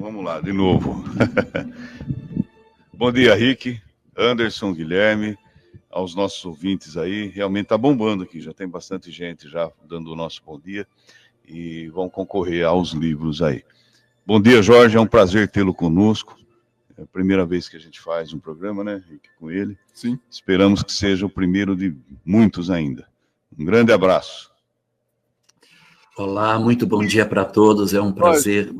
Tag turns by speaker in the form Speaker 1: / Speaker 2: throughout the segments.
Speaker 1: vamos lá, de novo. Bom dia, Rick, Anderson, Guilherme, aos nossos ouvintes aí. Realmente está bombando aqui, já tem bastante gente já dando o nosso bom dia e vão concorrer aos livros aí. Bom dia, Jorge, é um prazer tê-lo conosco. É a primeira vez que a gente faz um programa, né, Rick, com ele.
Speaker 2: Sim.
Speaker 1: Esperamos que seja o primeiro de muitos ainda. Um grande abraço.
Speaker 3: Olá, muito bom dia para todos. É um prazer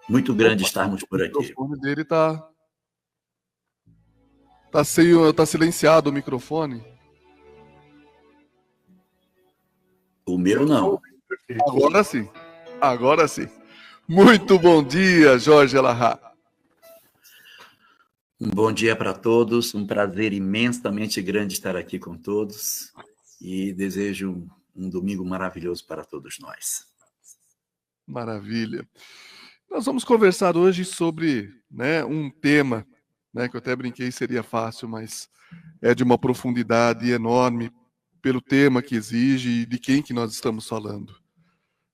Speaker 3: muito grande estarmos por aqui.
Speaker 2: O microfone dele tá silenciado o microfone.
Speaker 3: O meu não.
Speaker 2: Agora sim. Muito bom dia, Jorge Elahá.
Speaker 3: Um bom dia para todos. Um prazer imensamente grande estar aqui com todos e desejo um domingo maravilhoso para todos nós.
Speaker 2: Maravilha. Nós vamos conversar hoje sobre, um tema, que eu até brinquei seria fácil, mas é de uma profundidade enorme pelo tema que exige e de quem que nós estamos falando.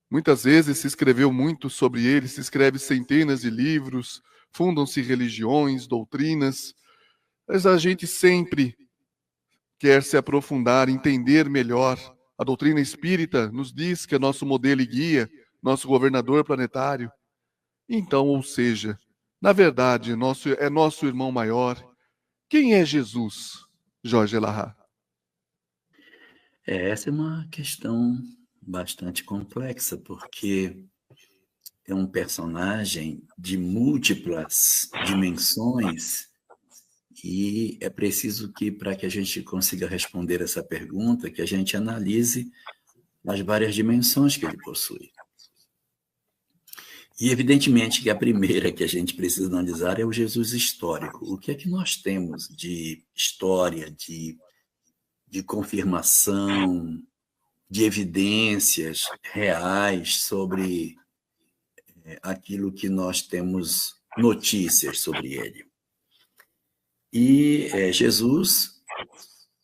Speaker 2: Muitas vezes se escreveu muito sobre ele, se escreve centenas de livros, fundam-se religiões, doutrinas, mas a gente sempre quer se aprofundar, entender melhor. A doutrina espírita nos diz que é nosso modelo e guia, nosso governador planetário. Então, ou seja, na verdade, é nosso irmão maior. Quem é Jesus, Jorge Elahá?
Speaker 3: Essa é uma questão bastante complexa, porque é um personagem de múltiplas dimensões e é preciso que, para que a gente consiga responder essa pergunta, que a gente analise as várias dimensões que ele possui. E, evidentemente, que a primeira que a gente precisa analisar é o Jesus histórico. O que é que nós temos de história, de confirmação, de evidências reais sobre aquilo que nós temos notícias sobre ele? E Jesus,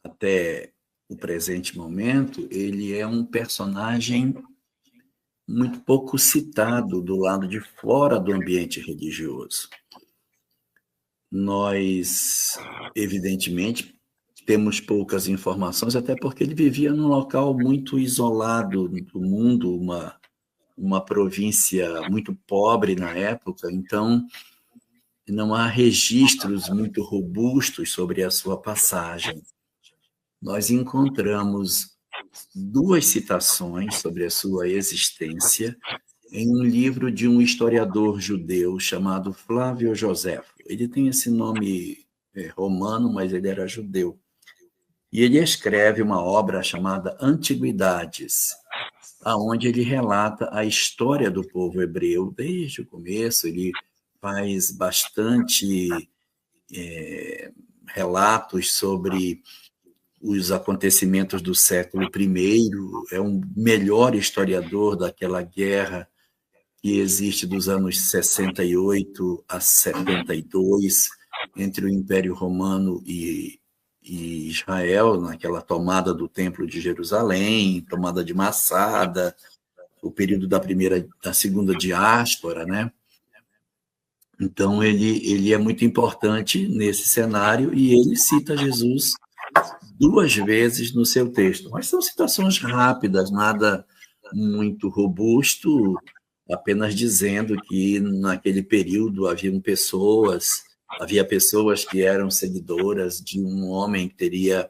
Speaker 3: até o presente momento, ele é um personagem muito pouco citado do lado de fora do ambiente religioso. Nós, evidentemente, temos poucas informações, até porque ele vivia num local muito isolado do mundo, uma província muito pobre na época, então não há registros muito robustos sobre a sua passagem. Nós encontramos 2 citações sobre a sua existência em um livro de um historiador judeu chamado Flávio Joséfo. Ele tem esse nome romano, mas ele era judeu. E ele escreve uma obra chamada Antiguidades, aonde ele relata a história do povo hebreu desde o começo. Ele faz bastante relatos sobre os acontecimentos do século I, é um melhor historiador daquela guerra que existe dos anos 68 a 72, entre o Império Romano e Israel, naquela tomada do Templo de Jerusalém, tomada de Massada, o período da segunda diáspora, né? Então, ele é muito importante nesse cenário e ele cita Jesus 2 vezes no seu texto. Mas são citações rápidas, nada muito robusto, apenas dizendo que naquele período havia pessoas que eram seguidoras de um homem que teria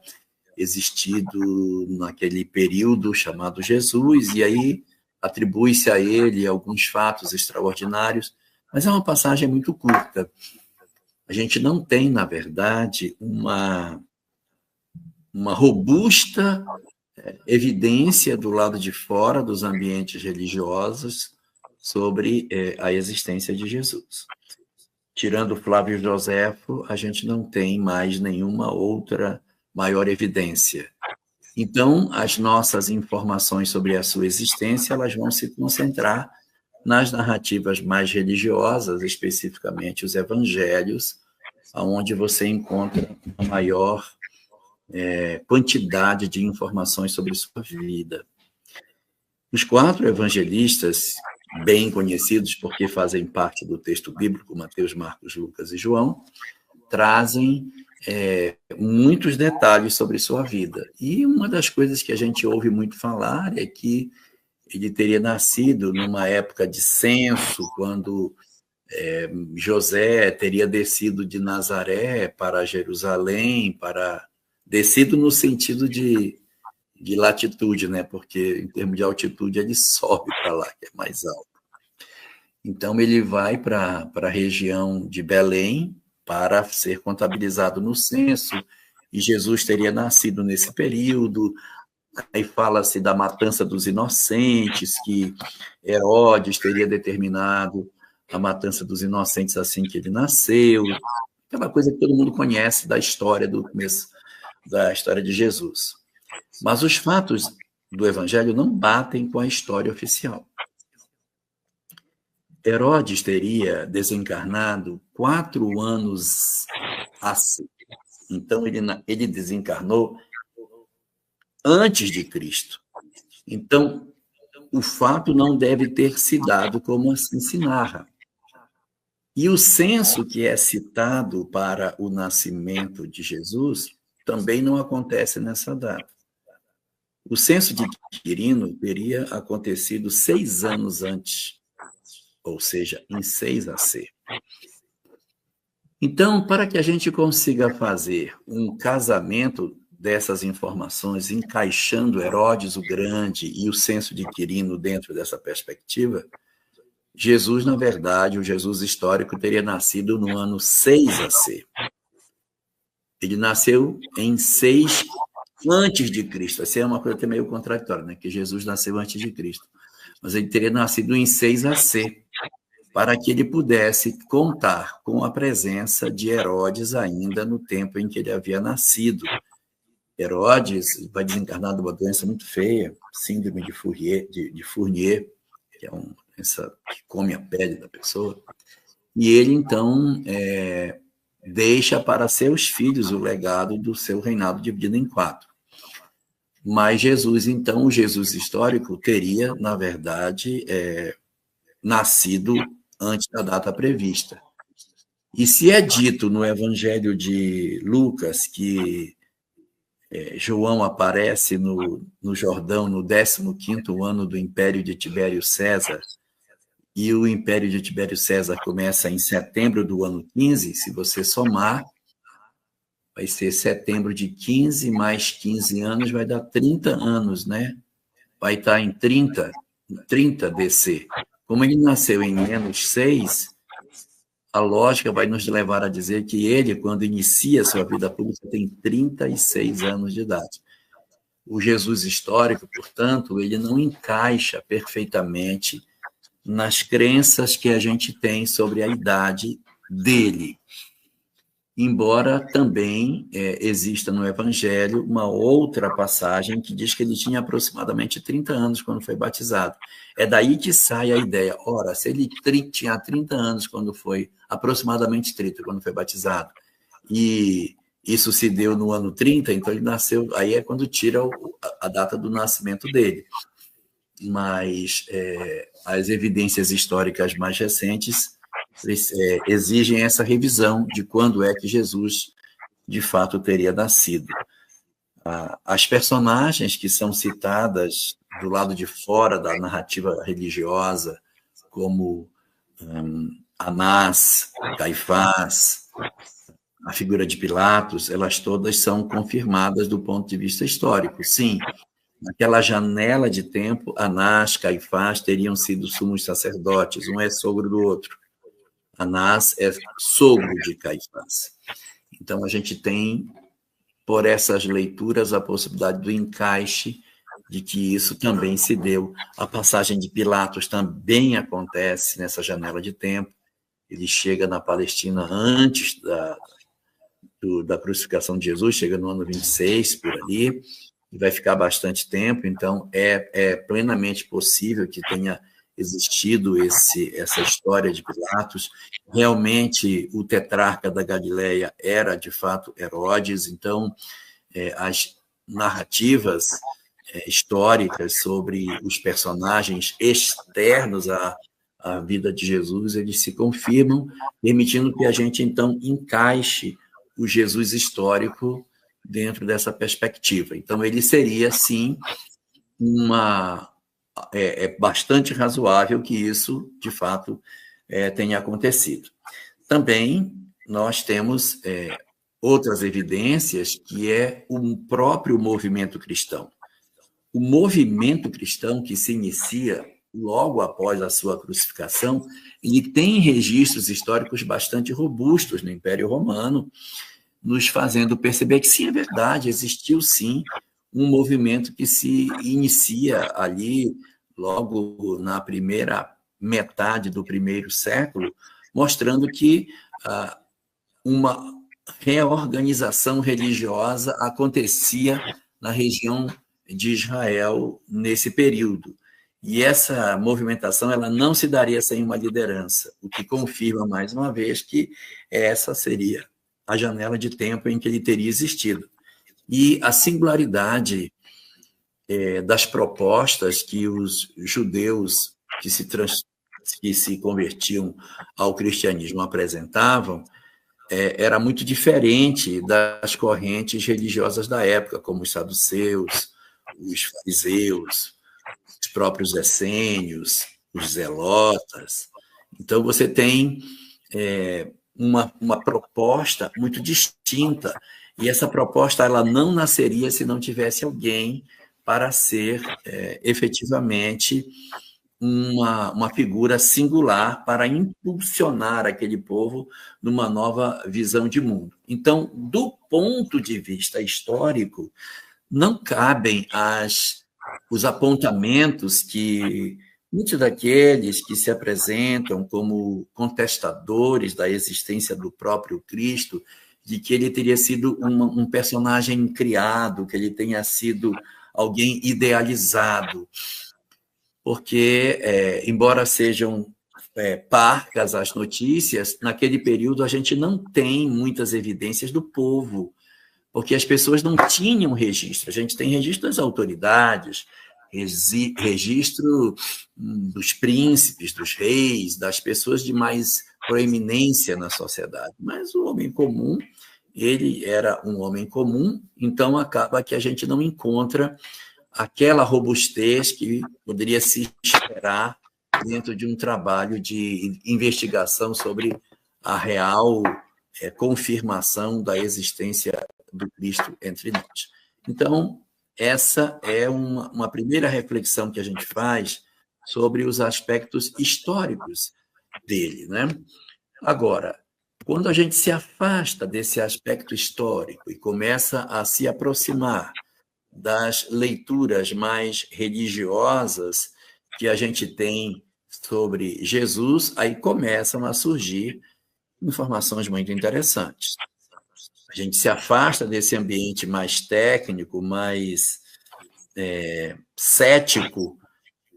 Speaker 3: existido naquele período chamado Jesus, e aí atribui-se a ele alguns fatos extraordinários, mas é uma passagem muito curta. A gente não tem, na verdade, uma robusta evidência do lado de fora dos ambientes religiosos sobre a existência de Jesus. Tirando Flávio Joséfo, a gente não tem mais nenhuma outra maior evidência. Então, as nossas informações sobre a sua existência, elas vão se concentrar nas narrativas mais religiosas, especificamente os evangelhos, onde você encontra a maior quantidade de informações sobre sua vida. Os 4 evangelistas bem conhecidos porque fazem parte do texto bíblico, Mateus, Marcos, Lucas e João, trazem muitos detalhes sobre sua vida. E uma das coisas que a gente ouve muito falar é que ele teria nascido numa época de censo, quando José teria descido de Nazaré para Jerusalém, descido no sentido de latitude, né? Porque em termos de altitude ele sobe para lá, que é mais alto. Então ele vai para a região de Belém para ser contabilizado no censo, e Jesus teria nascido nesse período. Aí fala-se da matança dos inocentes, que Herodes teria determinado a matança dos inocentes assim que ele nasceu, aquela coisa que todo mundo conhece da história do começo da história de Jesus. Mas os fatos do Evangelho não batem com a história oficial. Herodes teria desencarnado 4 anos assim. Então, ele desencarnou antes de Cristo. Então, o fato não deve ter se dado como assim se narra. E o censo que é citado para o nascimento de Jesus também não acontece nessa data. O censo de Quirino teria acontecido 6 anos antes, ou seja, em 6 AC. Então, para que a gente consiga fazer um casamento dessas informações, encaixando Herodes o Grande e o censo de Quirino dentro dessa perspectiva, Jesus, na verdade, o Jesus histórico, teria nascido no ano 6 AC. Ele nasceu em 6 antes de Cristo. Essa é uma coisa até meio contraditória, né? Que Jesus nasceu antes de Cristo. Mas ele teria nascido em 6 AC, para que ele pudesse contar com a presença de Herodes ainda no tempo em que ele havia nascido. Herodes vai desencarnar de uma doença muito feia, síndrome de Fournier, que é uma doença que come a pele da pessoa. E ele, então, deixa para seus filhos o legado do seu reinado dividido em 4. Mas Jesus, então, o Jesus histórico, teria, na verdade, nascido antes da data prevista. E se é dito no Evangelho de Lucas que João aparece no Jordão no 15º ano do Império de Tibério César, e o Império de Tibério César começa em setembro do ano 15, se você somar, vai ser setembro de 15 mais 15 anos, vai dar 30 anos, né? Vai estar em 30 DC. Como ele nasceu em menos 6, a lógica vai nos levar a dizer que ele, quando inicia sua vida pública, tem 36 anos de idade. O Jesus histórico, portanto, ele não encaixa perfeitamente nas crenças que a gente tem sobre a idade dele. Embora também exista no Evangelho uma outra passagem que diz que ele tinha aproximadamente 30 anos quando foi batizado. É daí que sai a ideia. Ora, se ele tinha 30 anos quando foi, aproximadamente 30, quando foi batizado, e isso se deu no ano 30, então ele nasceu, aí é quando tira a data do nascimento dele. Mas as evidências históricas mais recentes exigem essa revisão de quando é que Jesus, de fato, teria nascido. As personagens que são citadas do lado de fora da narrativa religiosa, como Anás, Caifás, a figura de Pilatos, elas todas são confirmadas do ponto de vista histórico. Sim, naquela janela de tempo, Anás, Caifás teriam sido sumos sacerdotes, um é sogro do outro. Anás é sogro de Caifás. Então, a gente tem, por essas leituras, a possibilidade do encaixe de que isso também se deu. A passagem de Pilatos também acontece nessa janela de tempo. Ele chega na Palestina antes da crucificação de Jesus, chega no ano 26, por ali, e vai ficar bastante tempo. Então, é plenamente possível que tenha existido essa história de Pilatos. Realmente, o tetrarca da Galileia era, de fato, Herodes. Então, as narrativas históricas sobre os personagens externos à vida de Jesus, eles se confirmam, permitindo que a gente, então, encaixe o Jesus histórico dentro dessa perspectiva. Então, ele seria, sim, bastante razoável que isso, de fato, tenha acontecido. Também nós temos outras evidências, que é o próprio movimento cristão. O movimento cristão que se inicia logo após a sua crucificação, ele tem registros históricos bastante robustos no Império Romano, nos fazendo perceber que sim, é verdade, existiu sim um movimento que se inicia ali logo na primeira metade do primeiro século, mostrando que uma reorganização religiosa acontecia na região de Israel nesse período. E essa movimentação ela não se daria sem uma liderança, o que confirma, mais uma vez, que essa seria a janela de tempo em que ele teria existido. E a singularidade das propostas que os judeus que se convertiam ao cristianismo apresentavam era muito diferente das correntes religiosas da época, como os saduceus, os fariseus, os próprios essênios, os zelotas. Então, você tem uma proposta muito distinta, e essa proposta ela não nasceria se não tivesse alguém para ser efetivamente uma figura singular para impulsionar aquele povo numa nova visão de mundo. Então, do ponto de vista histórico, não cabem os apontamentos que muitos daqueles que se apresentam como contestadores da existência do próprio Cristo, de que ele teria sido um personagem criado, que ele tenha sido alguém idealizado, porque, embora sejam parcas as notícias, naquele período a gente não tem muitas evidências do povo, porque as pessoas não tinham registro. A gente tem registro das autoridades, registro dos príncipes, dos reis, das pessoas de mais proeminência na sociedade. Mas o homem comum, ele era um homem comum, então acaba que a gente não encontra aquela robustez que poderia se esperar dentro de um trabalho de investigação sobre a real confirmação da existência do Cristo entre nós. Então, essa é uma primeira reflexão que a gente faz sobre os aspectos históricos dele, né? Agora, quando a gente se afasta desse aspecto histórico e começa a se aproximar das leituras mais religiosas que a gente tem sobre Jesus, aí começam a surgir informações muito interessantes. A gente se afasta desse ambiente mais técnico, mais cético,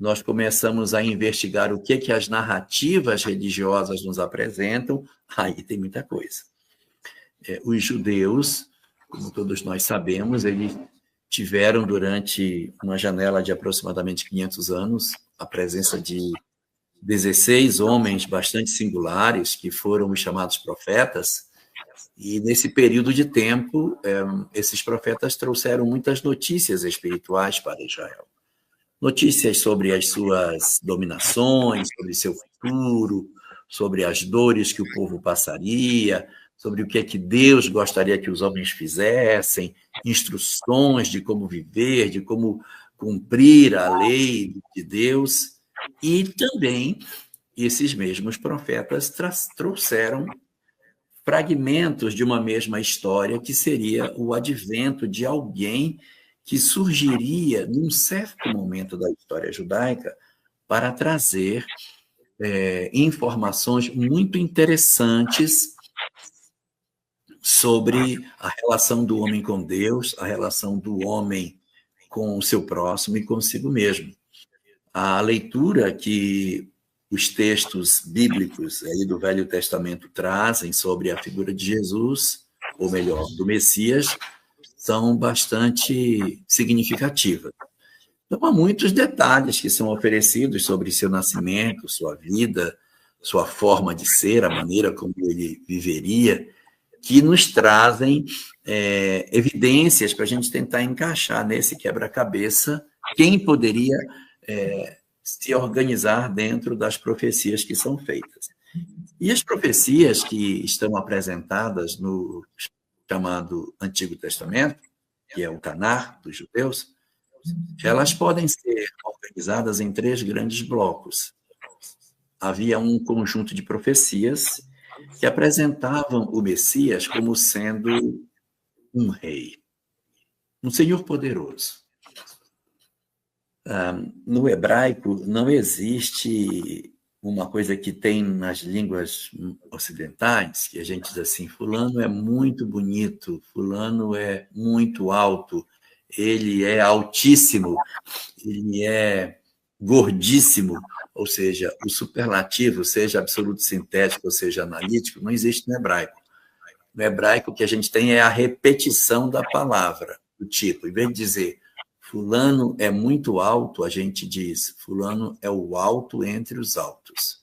Speaker 3: nós começamos a investigar o que as narrativas religiosas nos apresentam, aí tem muita coisa. Os judeus, como todos nós sabemos, eles tiveram durante uma janela de aproximadamente 500 anos a presença de 16 homens bastante singulares, que foram os chamados profetas, e nesse período de tempo, esses profetas trouxeram muitas notícias espirituais para Israel. Notícias sobre as suas dominações, sobre seu futuro, sobre as dores que o povo passaria, sobre o que é que Deus gostaria que os homens fizessem, instruções de como viver, de como cumprir a lei de Deus. E também esses mesmos profetas trouxeram fragmentos de uma mesma história, que seria o advento de alguém que surgiria num certo momento da história judaica para trazer informações muito interessantes sobre a relação do homem com Deus, a relação do homem com o seu próximo e consigo mesmo. A leitura que os textos bíblicos aí do Velho Testamento trazem sobre a figura de Jesus, ou melhor, do Messias, são bastante significativas. Então, há muitos detalhes que são oferecidos sobre seu nascimento, sua vida, sua forma de ser, a maneira como ele viveria, que nos trazem evidências para a gente tentar encaixar nesse quebra-cabeça quem poderia se organizar dentro das profecias que são feitas. E as profecias que estão apresentadas no chamado Antigo Testamento, que é o Tanar dos judeus, elas podem ser organizadas em 3 grandes blocos. Havia um conjunto de profecias que apresentavam o Messias como sendo um rei, um senhor poderoso. No hebraico, não existe uma coisa que tem nas línguas ocidentais, que a gente diz assim, fulano é muito bonito, fulano é muito alto, ele é altíssimo, ele é gordíssimo, ou seja, o superlativo, seja absoluto sintético ou seja analítico, não existe no hebraico. No hebraico, o que a gente tem é a repetição da palavra, do tipo, em vez de dizer fulano é muito alto, a gente diz fulano é o alto entre os altos.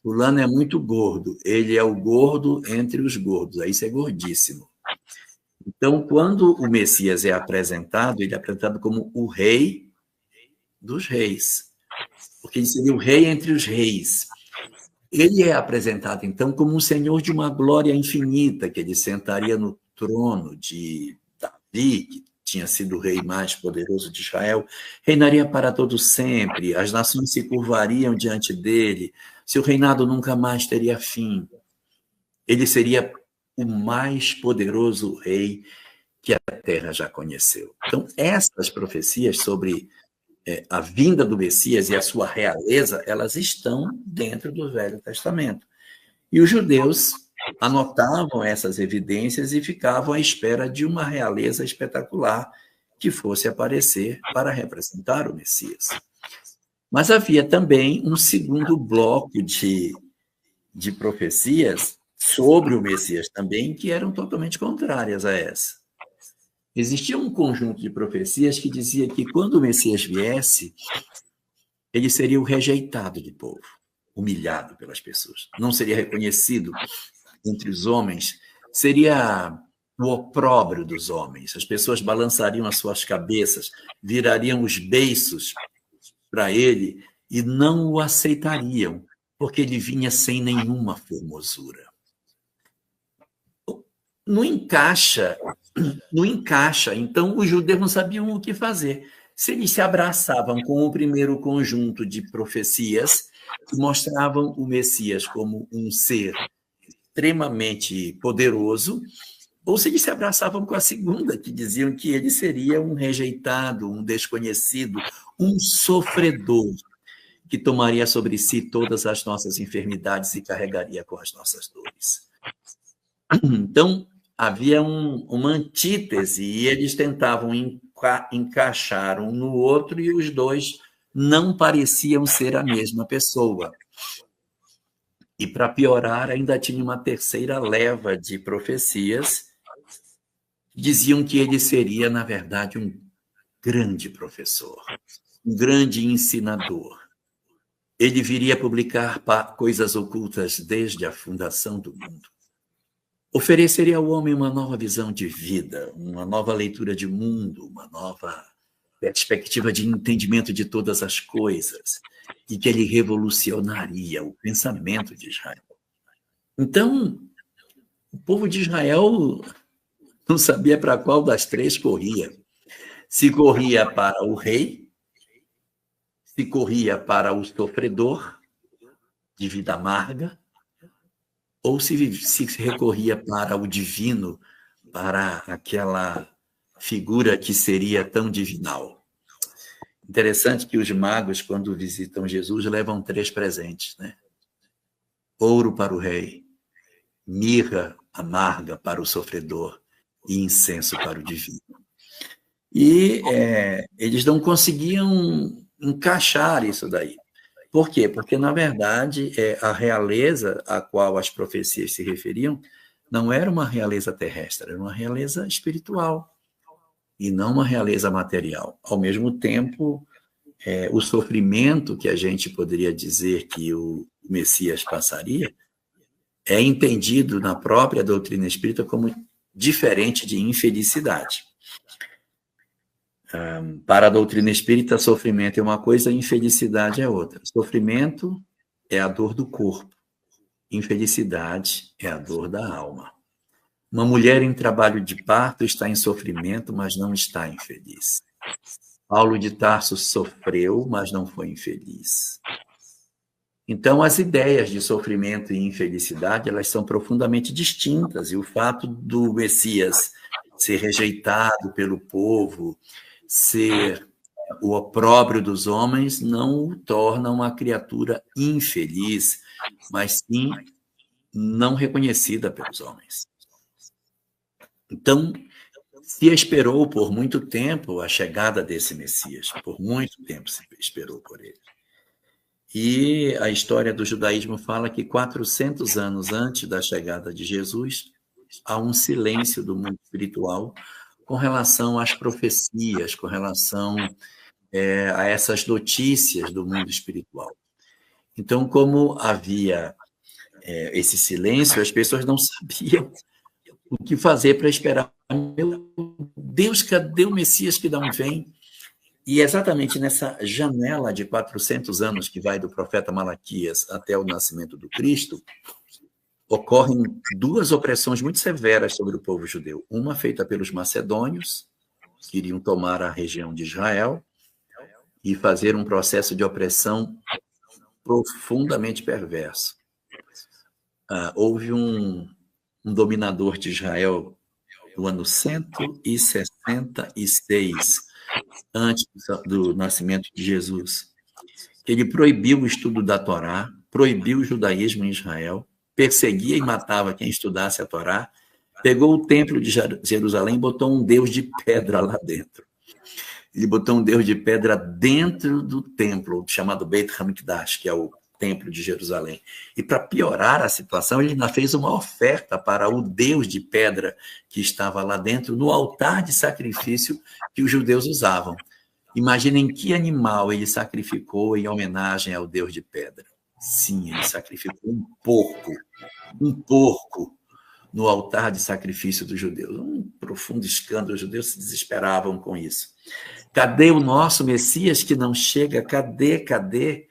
Speaker 3: Fulano é muito gordo, ele é o gordo entre os gordos, aí isso é gordíssimo. Então, quando o Messias é apresentado, ele é apresentado como o rei dos reis, porque ele seria o rei entre os reis. Ele é apresentado, então, como um senhor de uma glória infinita, que ele sentaria no trono de Davi, que tinha sido o rei mais poderoso de Israel, reinaria para todo sempre, as nações se curvariam diante dele, seu reinado nunca mais teria fim. Ele seria o mais poderoso rei que a terra já conheceu. Então, essas profecias sobre a vinda do Messias e a sua realeza, elas estão dentro do Velho Testamento. E os judeus anotavam essas evidências e ficavam à espera de uma realeza espetacular que fosse aparecer para representar o Messias. Mas havia também um segundo bloco de profecias sobre o Messias também, que eram totalmente contrárias a essa. Existia um conjunto de profecias que dizia que quando o Messias viesse, ele seria o rejeitado do povo, humilhado pelas pessoas, não seria reconhecido entre os homens, seria o opróbrio dos homens, as pessoas balançariam as suas cabeças, virariam os beiços para ele e não o aceitariam, porque ele vinha sem nenhuma formosura. Não encaixa, então os judeus não sabiam o que fazer. Se eles se abraçavam com o primeiro conjunto de profecias que mostravam o Messias como um ser extremamente poderoso, ou se eles se abraçavam com a segunda, que diziam que ele seria um rejeitado, um desconhecido, um sofredor, que tomaria sobre si todas as nossas enfermidades e carregaria com as nossas dores. Então, havia uma antítese e eles tentavam encaixar um no outro e os dois não pareciam ser a mesma pessoa. E, para piorar, ainda tinha uma terceira leva de profecias que diziam que ele seria, na verdade, um grande professor, um grande ensinador. Ele viria publicar coisas ocultas desde a fundação do mundo. Ofereceria ao homem uma nova visão de vida, uma nova leitura de mundo, uma nova perspectiva de entendimento de todas as coisas, e que ele revolucionaria o pensamento de Israel. Então, o povo de Israel não sabia para qual das três corria. Se corria para o rei, se corria para o sofredor de vida amarga, ou se recorria para o divino, para aquela figura que seria tão divinal. Interessante que os magos, quando visitam Jesus, levam 3 presentes, né? Ouro para o rei, mirra amarga para o sofredor e incenso para o divino. E eles não conseguiam encaixar isso daí. Por quê? Porque, na verdade, a realeza a qual as profecias se referiam não era uma realeza terrestre, era uma realeza espiritual e não uma realeza material. Ao mesmo tempo, o sofrimento que a gente poderia dizer que o Messias passaria é entendido na própria doutrina espírita como diferente de infelicidade. Para a doutrina espírita, sofrimento é uma coisa, infelicidade é outra. Sofrimento é a dor do corpo, infelicidade é a dor da alma. Uma mulher em trabalho de parto está em sofrimento, mas não está infeliz. Paulo de Tarso sofreu, mas não foi infeliz. Então, as ideias de sofrimento e infelicidade, elas são profundamente distintas, e o fato do Messias ser rejeitado pelo povo, ser o opróbrio dos homens, não o torna uma criatura infeliz, mas sim não reconhecida pelos homens. Então, se esperou por muito tempo a chegada desse Messias, por muito tempo se esperou por ele. E a história do judaísmo fala que 400 anos antes da chegada de Jesus, há um silêncio do mundo espiritual com relação às profecias, com relação a essas notícias do mundo espiritual. Então, como havia esse silêncio, as pessoas não sabiam o que fazer para esperar. Meu Deus, cadê o Messias que não vem? E exatamente nessa janela de 400 anos que vai do profeta Malaquias até o nascimento do Cristo, ocorrem duas opressões muito severas sobre o povo judeu. Uma feita pelos macedônios, que iriam tomar a região de Israel e fazer um processo de opressão profundamente perverso. Houve um dominador de Israel no ano 166, antes do nascimento de Jesus, que ele proibiu o estudo da Torá, proibiu o judaísmo em Israel, perseguia e matava quem estudasse a Torá, pegou o templo de Jerusalém e botou um deus de pedra lá dentro. Ele botou um deus de pedra dentro do templo, chamado Beit HaMikdash, que é o templo de Jerusalém. E para piorar a situação, ele ainda fez uma oferta para o deus de pedra que estava lá dentro, no altar de sacrifício que os judeus usavam. Imaginem que animal ele sacrificou em homenagem ao deus de pedra. Sim, ele sacrificou um porco no altar de sacrifício dos judeus. Um profundo escândalo, os judeus se desesperavam com isso. Cadê o nosso Messias que não chega? Cadê?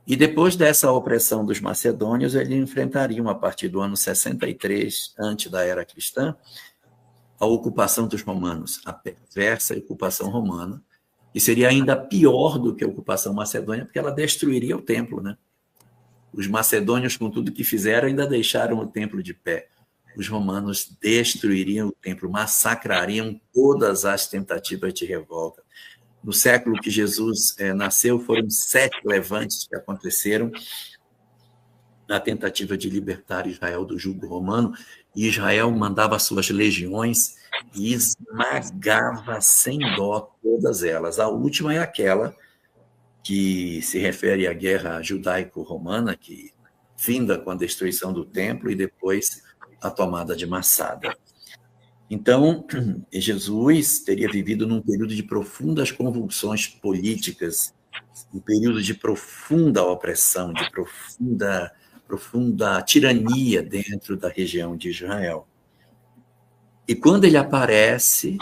Speaker 3: E depois dessa opressão dos macedônios, eles enfrentariam, a partir do ano 63, antes da era cristã, a ocupação dos romanos, a perversa ocupação romana, que seria ainda pior do que a ocupação macedônia, porque ela destruiria o templo, né? Os macedônios, com tudo que fizeram, ainda deixaram o templo de pé. Os romanos destruiriam o templo, massacrariam todas as tentativas de revolta. No século que Jesus nasceu, foram 7 levantes que aconteceram na tentativa de libertar Israel do jugo romano, e Israel mandava suas legiões e esmagava sem dó todas elas. A última é aquela que se refere à guerra judaico-romana, que finda com a destruição do templo e depois a tomada de Massada. Então, Jesus teria vivido num período de profundas convulsões políticas, um período de profunda opressão, de profunda tirania dentro da região de Israel. E quando ele aparece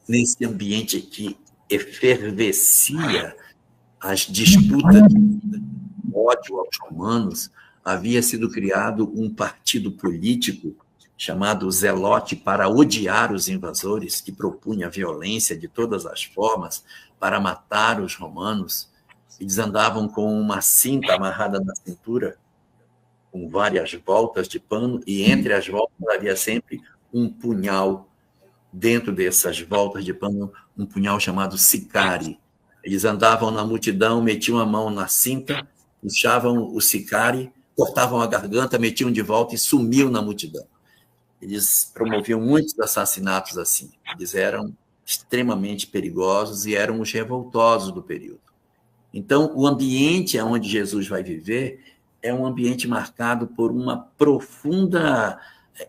Speaker 3: nesse ambiente que efervescia as disputas de ódio aos romanos, havia sido criado um partido político chamado Zelote para odiar os invasores, que propunha violência de todas as formas para matar os romanos. Eles andavam com uma cinta amarrada na cintura, com várias voltas de pano, e entre as voltas havia sempre um punhal. Dentro dessas voltas de pano, um punhal chamado sicari. Eles andavam na multidão, metiam a mão na cinta, puxavam o sicari, cortavam a garganta, metiam de volta e sumiam na multidão. Eles promoviam muitos assassinatos assim. Eles eram extremamente perigosos e eram os revoltosos do período. Então, o ambiente onde Jesus vai viver é um ambiente marcado por uma profunda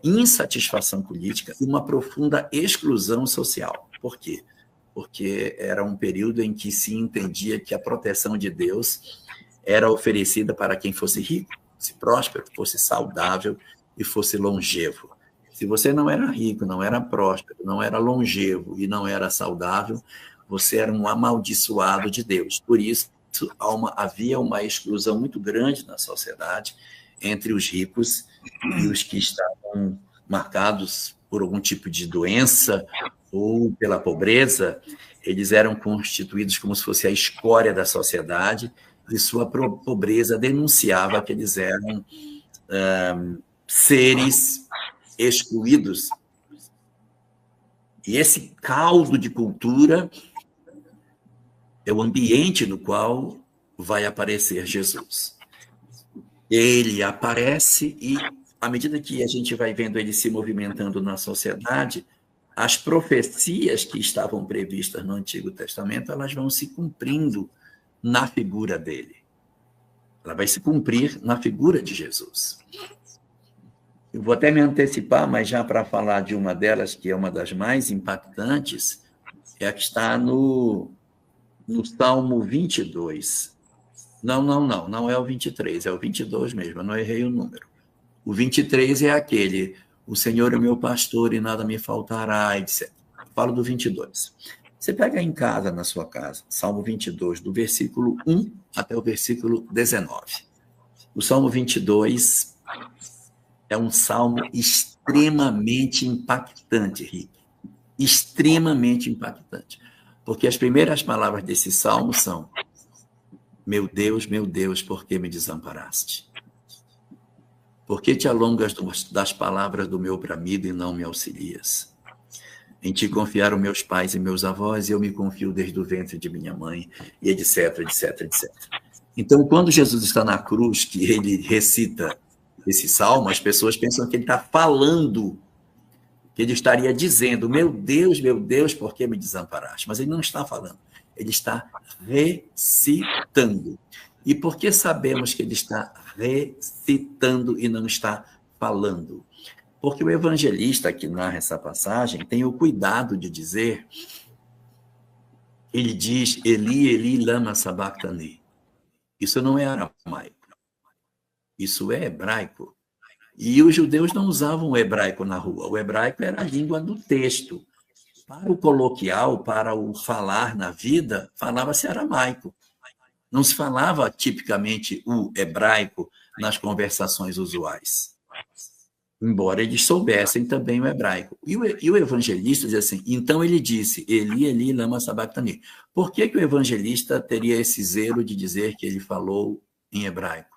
Speaker 3: insatisfação política e uma profunda exclusão social. Por quê? porque era um período em que se entendia que a proteção de Deus era oferecida para quem fosse rico, fosse próspero, fosse saudável e fosse longevo. Se você não era rico, não era próspero, não era longevo e não era saudável, você era um amaldiçoado de Deus. Por isso, havia uma exclusão muito grande na sociedade entre os ricos e os que estavam marcados por algum tipo de doença ou pela pobreza. Eles eram constituídos como se fosse a escória da sociedade, e sua pobreza denunciava que eles eram seres excluídos. E esse caldo de cultura é o ambiente no qual vai aparecer Jesus. Ele aparece e, à medida que a gente vai vendo ele se movimentando na sociedade, as profecias que estavam previstas no Antigo Testamento, elas vão se cumprindo na figura dele. Ela vai se cumprir na figura de Jesus. Eu vou até me antecipar, mas já para falar de uma delas, que é uma das mais impactantes, é a que está no Salmo 22. Não é o 23, é o 22 mesmo, eu não errei o número. O 23 é aquele, o Senhor é meu pastor e nada me faltará, etc. Eu falo do 22. Você pega em casa, na sua casa, Salmo 22, do versículo 1 até o versículo 19. O Salmo 22 é um salmo extremamente impactante, Rick. Extremamente impactante. Porque as primeiras palavras desse salmo são: meu Deus, por que me desamparaste? Por que te alongas das palavras do meu bramido e não me auxilias? Em ti confiaram meus pais e meus avós, e eu me confio desde o ventre de minha mãe, e etc, etc, etc. Então, quando Jesus está na cruz, que ele recita esse salmo, as pessoas pensam que ele está falando, que ele estaria dizendo, meu Deus, por que me desamparaste? Mas ele não está falando, ele está recitando. E por que sabemos que ele está recitando e não está falando? Porque o evangelista que narra essa passagem tem o cuidado de dizer, ele diz, Eli, Eli, lama sabachthani. Isso não é aramaico, isso é hebraico. E os judeus não usavam o hebraico na rua, o hebraico era a língua do texto. Para o coloquial, para o falar na vida, falava-se aramaico. Não se falava tipicamente o hebraico nas conversações usuais. Embora eles soubessem também o hebraico. E o evangelista diz assim, então ele disse, Eli, Eli, lama sabachthani. Por que o evangelista teria esse zelo de dizer que ele falou em hebraico?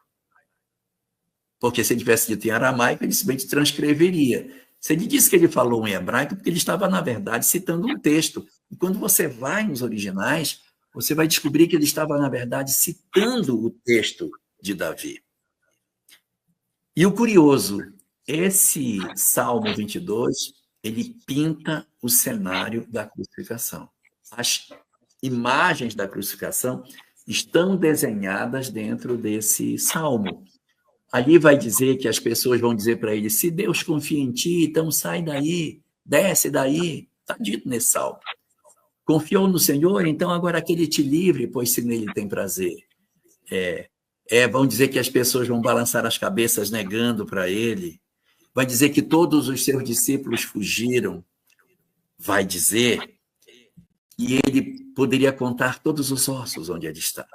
Speaker 3: Porque se ele tivesse dito em aramaico, ele simplesmente transcreveria. Se ele disse que ele falou em hebraico, porque ele estava, na verdade, citando um texto. E quando você vai nos originais, você vai descobrir que ele estava, na verdade, citando o texto de Davi. E o curioso, esse Salmo 22, ele pinta o cenário da crucificação. As imagens da crucificação estão desenhadas dentro desse salmo. Ali vai dizer que as pessoas vão dizer para ele, se Deus confia em ti, então sai daí, desce daí. Está dito nesse salmo. Confiou no Senhor, então agora que ele te livre, pois se nele tem prazer. Vão dizer que as pessoas vão balançar as cabeças negando para ele. Vai dizer que todos os seus discípulos fugiram. Vai dizer que ele poderia contar todos os ossos onde ele está.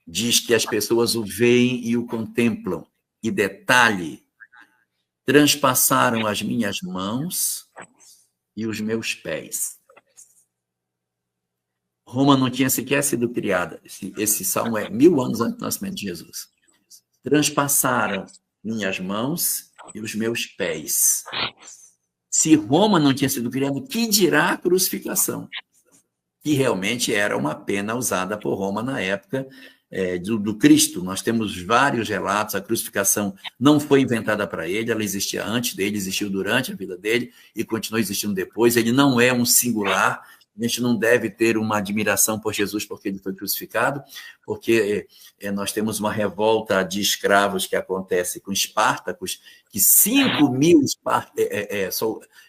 Speaker 3: Diz que as pessoas o veem e o contemplam. E detalhe, transpassaram as minhas mãos e os meus pés. Roma não tinha sequer sido criada. Esse salmo é 1000 anos antes do nascimento de Jesus. Transpassaram minhas mãos e os meus pés. Se Roma não tinha sido criada, que dirá a crucificação? Que realmente era uma pena usada por Roma na época do Cristo. Nós temos vários relatos, a crucificação não foi inventada para ele, ela existia antes dele, existiu durante a vida dele e continua existindo depois. Ele não é um singular, a gente não deve ter uma admiração por Jesus porque ele foi crucificado, porque nós temos uma revolta de escravos que acontece com Espartacus, que 5.000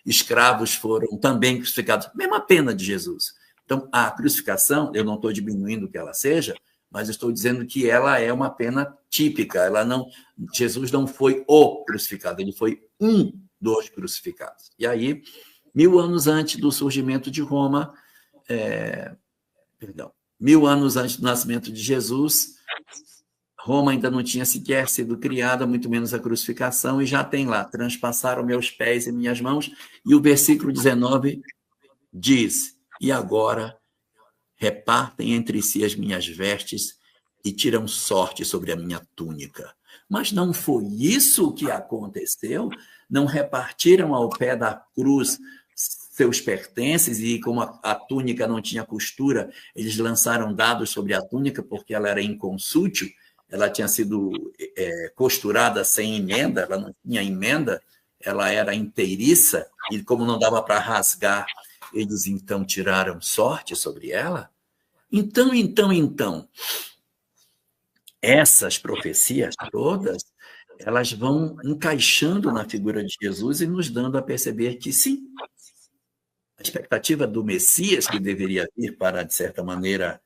Speaker 3: escravos foram também crucificados, mesma pena de Jesus. Então, a crucificação, eu não estou diminuindo que ela seja, mas estou dizendo que ela é uma pena típica. Jesus não foi o crucificado, ele foi um dos crucificados. E aí, 1000 anos antes do surgimento de Roma, 1000 anos antes do nascimento de Jesus, Roma ainda não tinha sequer sido criada, muito menos a crucificação, e já tem lá, transpassaram meus pés e minhas mãos, e o versículo 19 diz, e agora repartem entre si as minhas vestes e tiram sorte sobre a minha túnica. Mas não foi isso que aconteceu? Não repartiram ao pé da cruz seus pertences e, como a túnica não tinha costura, eles lançaram dados sobre a túnica porque ela era inconsútil, ela tinha sido costurada sem emenda, ela não tinha emenda, ela era inteiriça, e como não dava para rasgar, eles então tiraram sorte sobre ela? Então, essas profecias todas, elas vão encaixando na figura de Jesus e nos dando a perceber que sim, a expectativa do Messias, que deveria vir para, de certa maneira,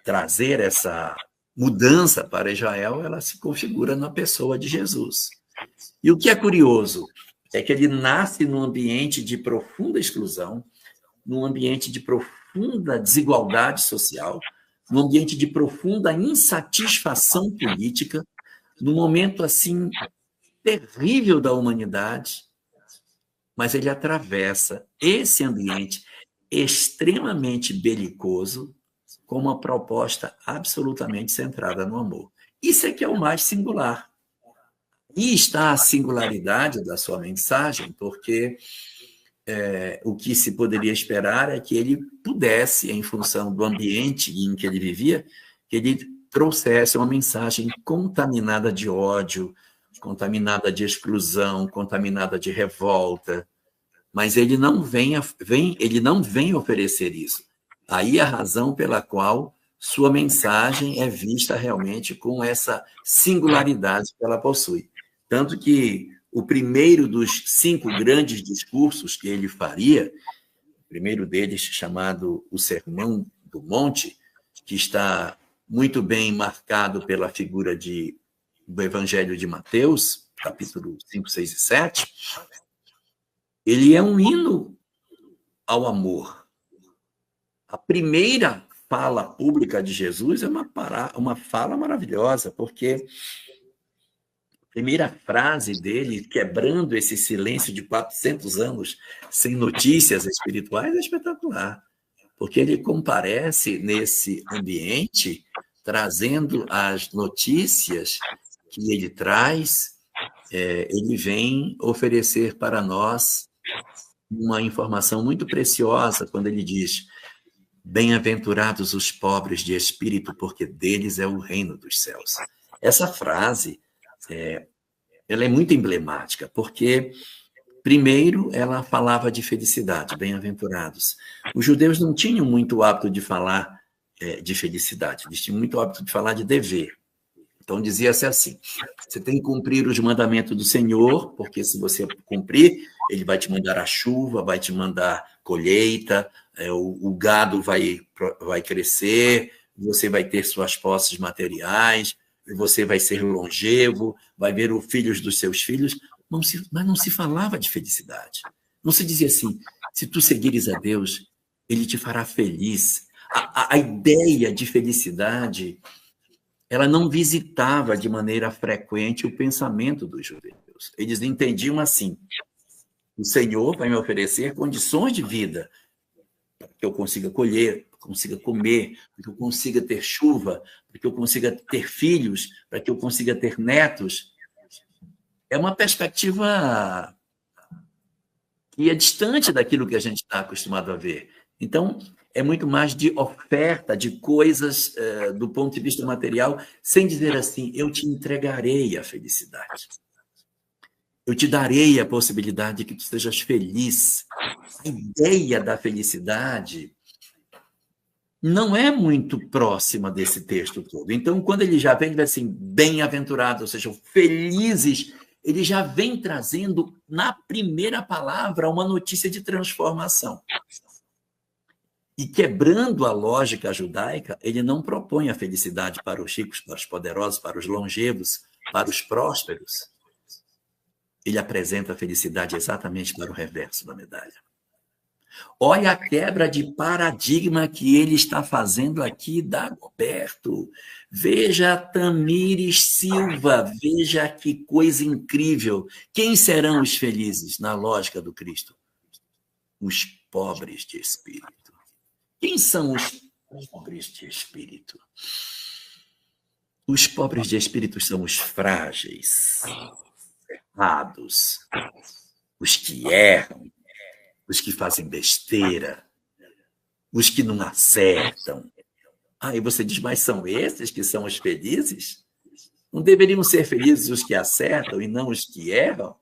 Speaker 3: trazer essa mudança para Israel, ela se configura na pessoa de Jesus. E o que é curioso é que ele nasce num ambiente de profunda exclusão, num ambiente de profunda desigualdade social, num ambiente de profunda insatisfação política, num momento assim terrível da humanidade, mas ele atravessa esse ambiente extremamente belicoso com uma proposta absolutamente centrada no amor. Isso é que é o mais singular. E está a singularidade da sua mensagem, porque o que se poderia esperar é que ele pudesse, em função do ambiente em que ele vivia, que ele trouxesse uma mensagem contaminada de ódio, contaminada de exclusão, contaminada de revolta, mas ele não vem oferecer isso. Aí a razão pela qual sua mensagem é vista realmente com essa singularidade que ela possui. Tanto que o primeiro dos 5 grandes discursos que ele faria, o primeiro deles chamado o Sermão do Monte, que está muito bem marcado pela figura do Evangelho de Mateus, capítulo 5, 6 e 7, ele é um hino ao amor. A primeira fala pública de Jesus é uma fala maravilhosa, porque a primeira frase dele, quebrando esse silêncio de 400 anos sem notícias espirituais, é espetacular, porque ele comparece nesse ambiente, trazendo as notícias que ele traz, ele vem oferecer para nós uma informação muito preciosa quando ele diz: bem-aventurados os pobres de espírito, porque deles é o reino dos céus. Essa frase, ela é muito emblemática, porque, primeiro, ela falava de felicidade, bem-aventurados. Os judeus não tinham muito hábito de falar de felicidade, eles tinham muito hábito de falar de dever. Então, dizia-se assim: você tem que cumprir os mandamentos do Senhor, porque se você cumprir, ele vai te mandar a chuva, vai te mandar colheita, o gado vai crescer, você vai ter suas posses materiais, você vai ser longevo, vai ver os filhos dos seus filhos, mas não se falava de felicidade. Não se dizia assim: se tu seguires a Deus, ele te fará feliz. A ideia de felicidade, ela não visitava de maneira frequente o pensamento dos judeus. Eles entendiam assim: o Senhor vai me oferecer condições de vida para que eu consiga colher, para que eu consiga comer, para que eu consiga ter chuva, para que eu consiga ter filhos, para que eu consiga ter netos. É uma perspectiva que é distante daquilo que a gente está acostumado a ver. Então, é muito mais de oferta de coisas do ponto de vista material, sem dizer assim: eu te entregarei a felicidade. Eu te darei a possibilidade de que tu sejas feliz. A ideia da felicidade não é muito próxima desse texto todo. Então, quando ele já vem assim, bem-aventurados, ou seja, felizes, ele já vem trazendo, na primeira palavra, uma notícia de transformação. E quebrando a lógica judaica, ele não propõe a felicidade para os ricos, para os poderosos, para os longevos, para os prósperos. Ele apresenta a felicidade exatamente para o reverso da medalha. Olha a quebra de paradigma que ele está fazendo aqui, Dagoberto. Veja Tamires Silva, veja que coisa incrível. Quem serão os felizes na lógica do Cristo? Os pobres de espírito. Quem são os pobres de espírito? Os pobres de espírito são os frágeis, errados, os que erram, os que fazem besteira, os que não acertam. Aí você diz, mas são esses que são os felizes? Não deveriam ser felizes os que acertam e não os que erram?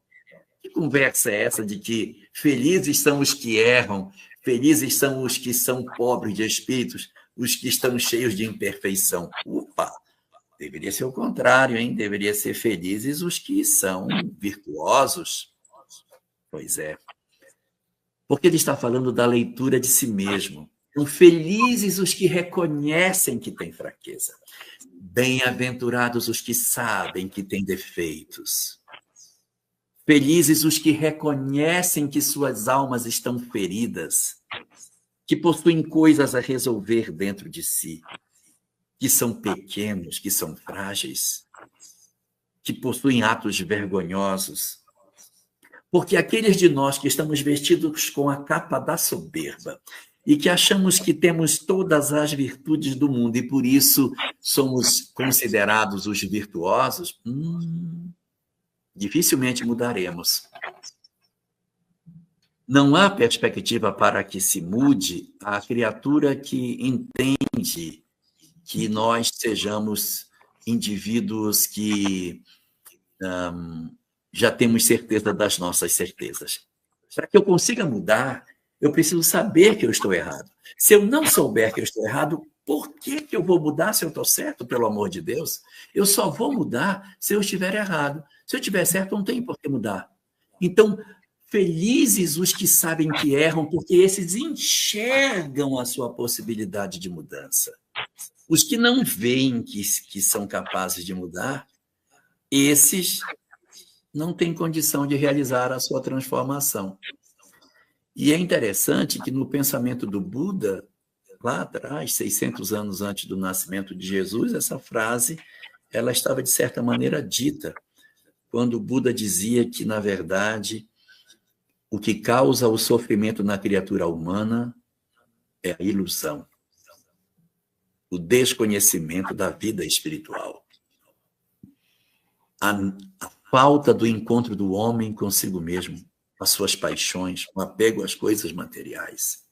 Speaker 3: Que conversa é essa de que felizes são os que erram, felizes são os que são pobres de espíritos, os que estão cheios de imperfeição? Opa! Deveria ser o contrário, hein? Deveria ser felizes os que são virtuosos. Pois é. Porque ele está falando da leitura de si mesmo. Então, felizes os que reconhecem que têm fraqueza. Bem-aventurados os que sabem que têm defeitos. Felizes os que reconhecem que suas almas estão feridas, que possuem coisas a resolver dentro de si, que são pequenos, que são frágeis, que possuem atos vergonhosos. Porque aqueles de nós que estamos vestidos com a capa da soberba e que achamos que temos todas as virtudes do mundo e por isso somos considerados os virtuosos, dificilmente mudaremos. Não há perspectiva para que se mude a criatura que entende que nós sejamos indivíduos que já temos certeza das nossas certezas. Para que eu consiga mudar, eu preciso saber que eu estou errado. Se eu não souber que eu estou errado, por que eu vou mudar se eu estou certo, pelo amor de Deus? Eu só vou mudar se eu estiver errado. Se eu estiver certo, não tem por que mudar. Então, felizes os que sabem que erram, porque esses enxergam a sua possibilidade de mudança. Os que não veem que são capazes de mudar, esses não têm condição de realizar a sua transformação. E é interessante que no pensamento do Buda, lá atrás, 600 anos antes do nascimento de Jesus, essa frase ela estava, de certa maneira, dita, quando o Buda dizia que, na verdade, o que causa o sofrimento na criatura humana é a ilusão, o desconhecimento da vida espiritual, a falta do encontro do homem consigo mesmo, as suas paixões, o apego às coisas materiais.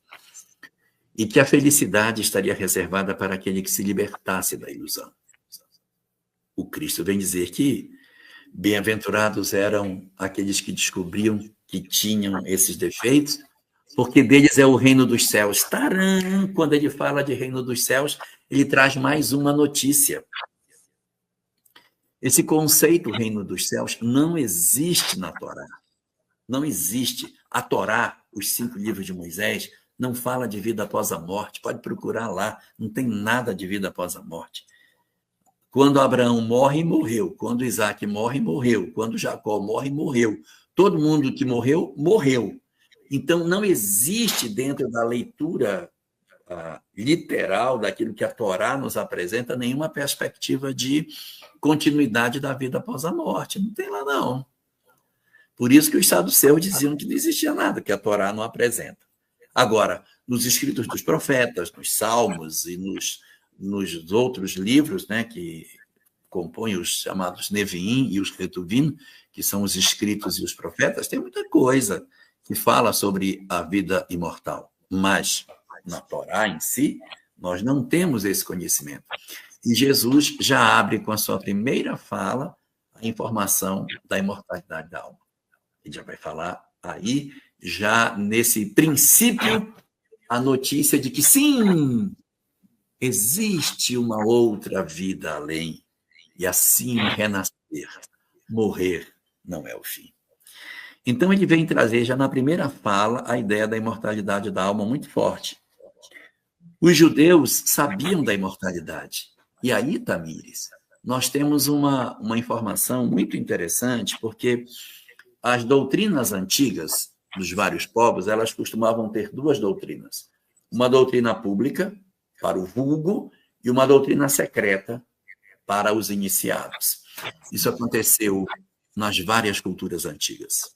Speaker 3: E que a felicidade estaria reservada para aquele que se libertasse da ilusão. O Cristo vem dizer que bem-aventurados eram aqueles que descobriam que tinham esses defeitos, porque deles é o reino dos céus. Taram! Quando ele fala de reino dos céus, ele traz mais uma notícia. Esse conceito, reino dos céus, não existe na Torá. Não existe. A Torá, os 5 livros de Moisés, não fala de vida após a morte. Pode procurar lá. Não tem nada de vida após a morte. Quando Abraão morre, morreu. Quando Isaac morre, morreu. Quando Jacó morre, morreu. Todo mundo que morreu, morreu. Então, não existe dentro da leitura literal daquilo que a Torá nos apresenta nenhuma perspectiva de continuidade da vida após a morte. Não tem lá, não. Por isso que os saduceus diziam que não existia nada que a Torá não apresenta. Agora, nos escritos dos profetas, nos salmos e nos outros livros, né, que compõem os chamados Neviim e os Retuvim, que são os escritos e os profetas, tem muita coisa que fala sobre a vida imortal. Mas, na Torá em si, nós não temos esse conhecimento. E Jesus já abre com a sua primeira fala a informação da imortalidade da alma. Ele já vai falar aí, já nesse princípio, a notícia de que sim, existe uma outra vida além, e assim renascer, morrer não é o fim. Então ele vem trazer já na primeira fala a ideia da imortalidade da alma muito forte. Os judeus sabiam da imortalidade. E aí, Tamires, nós temos uma informação muito interessante, porque as doutrinas antigas dos vários povos, elas costumavam ter duas doutrinas. Uma doutrina pública, para o vulgo, e uma doutrina secreta, para os iniciados. Isso aconteceu nas várias culturas antigas.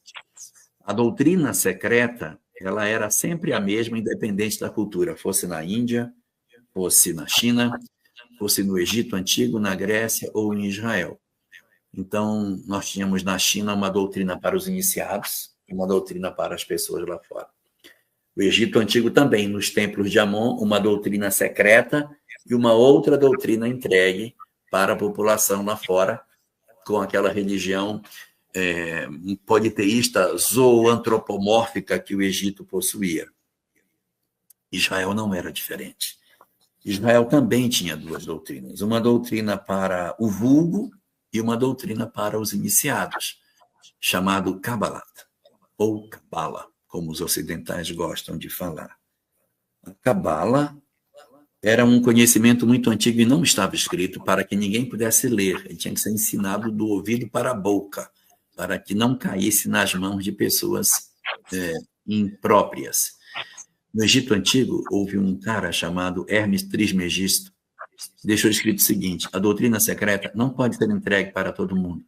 Speaker 3: A doutrina secreta, ela era sempre a mesma, independente da cultura, fosse na Índia, fosse na China, fosse no Egito Antigo, na Grécia ou em Israel. Então, nós tínhamos na China uma doutrina para os iniciados, uma doutrina para as pessoas lá fora. O Egito Antigo também, nos templos de Amon, uma doutrina secreta e uma outra doutrina entregue para a população lá fora, com aquela religião politeísta zooantropomórfica que o Egito possuía. Israel não era diferente. Israel também tinha duas doutrinas, uma doutrina para o vulgo e uma doutrina para os iniciados, chamado Kabbalah, ou Cabala, como os ocidentais gostam de falar. A Cabala era um conhecimento muito antigo e não estava escrito para que ninguém pudesse ler. Ele tinha que ser ensinado do ouvido para a boca, para que não caísse nas mãos de pessoas impróprias. No Egito Antigo, houve um cara chamado Hermes Trismegisto, que deixou escrito o seguinte: a doutrina secreta não pode ser entregue para todo mundo,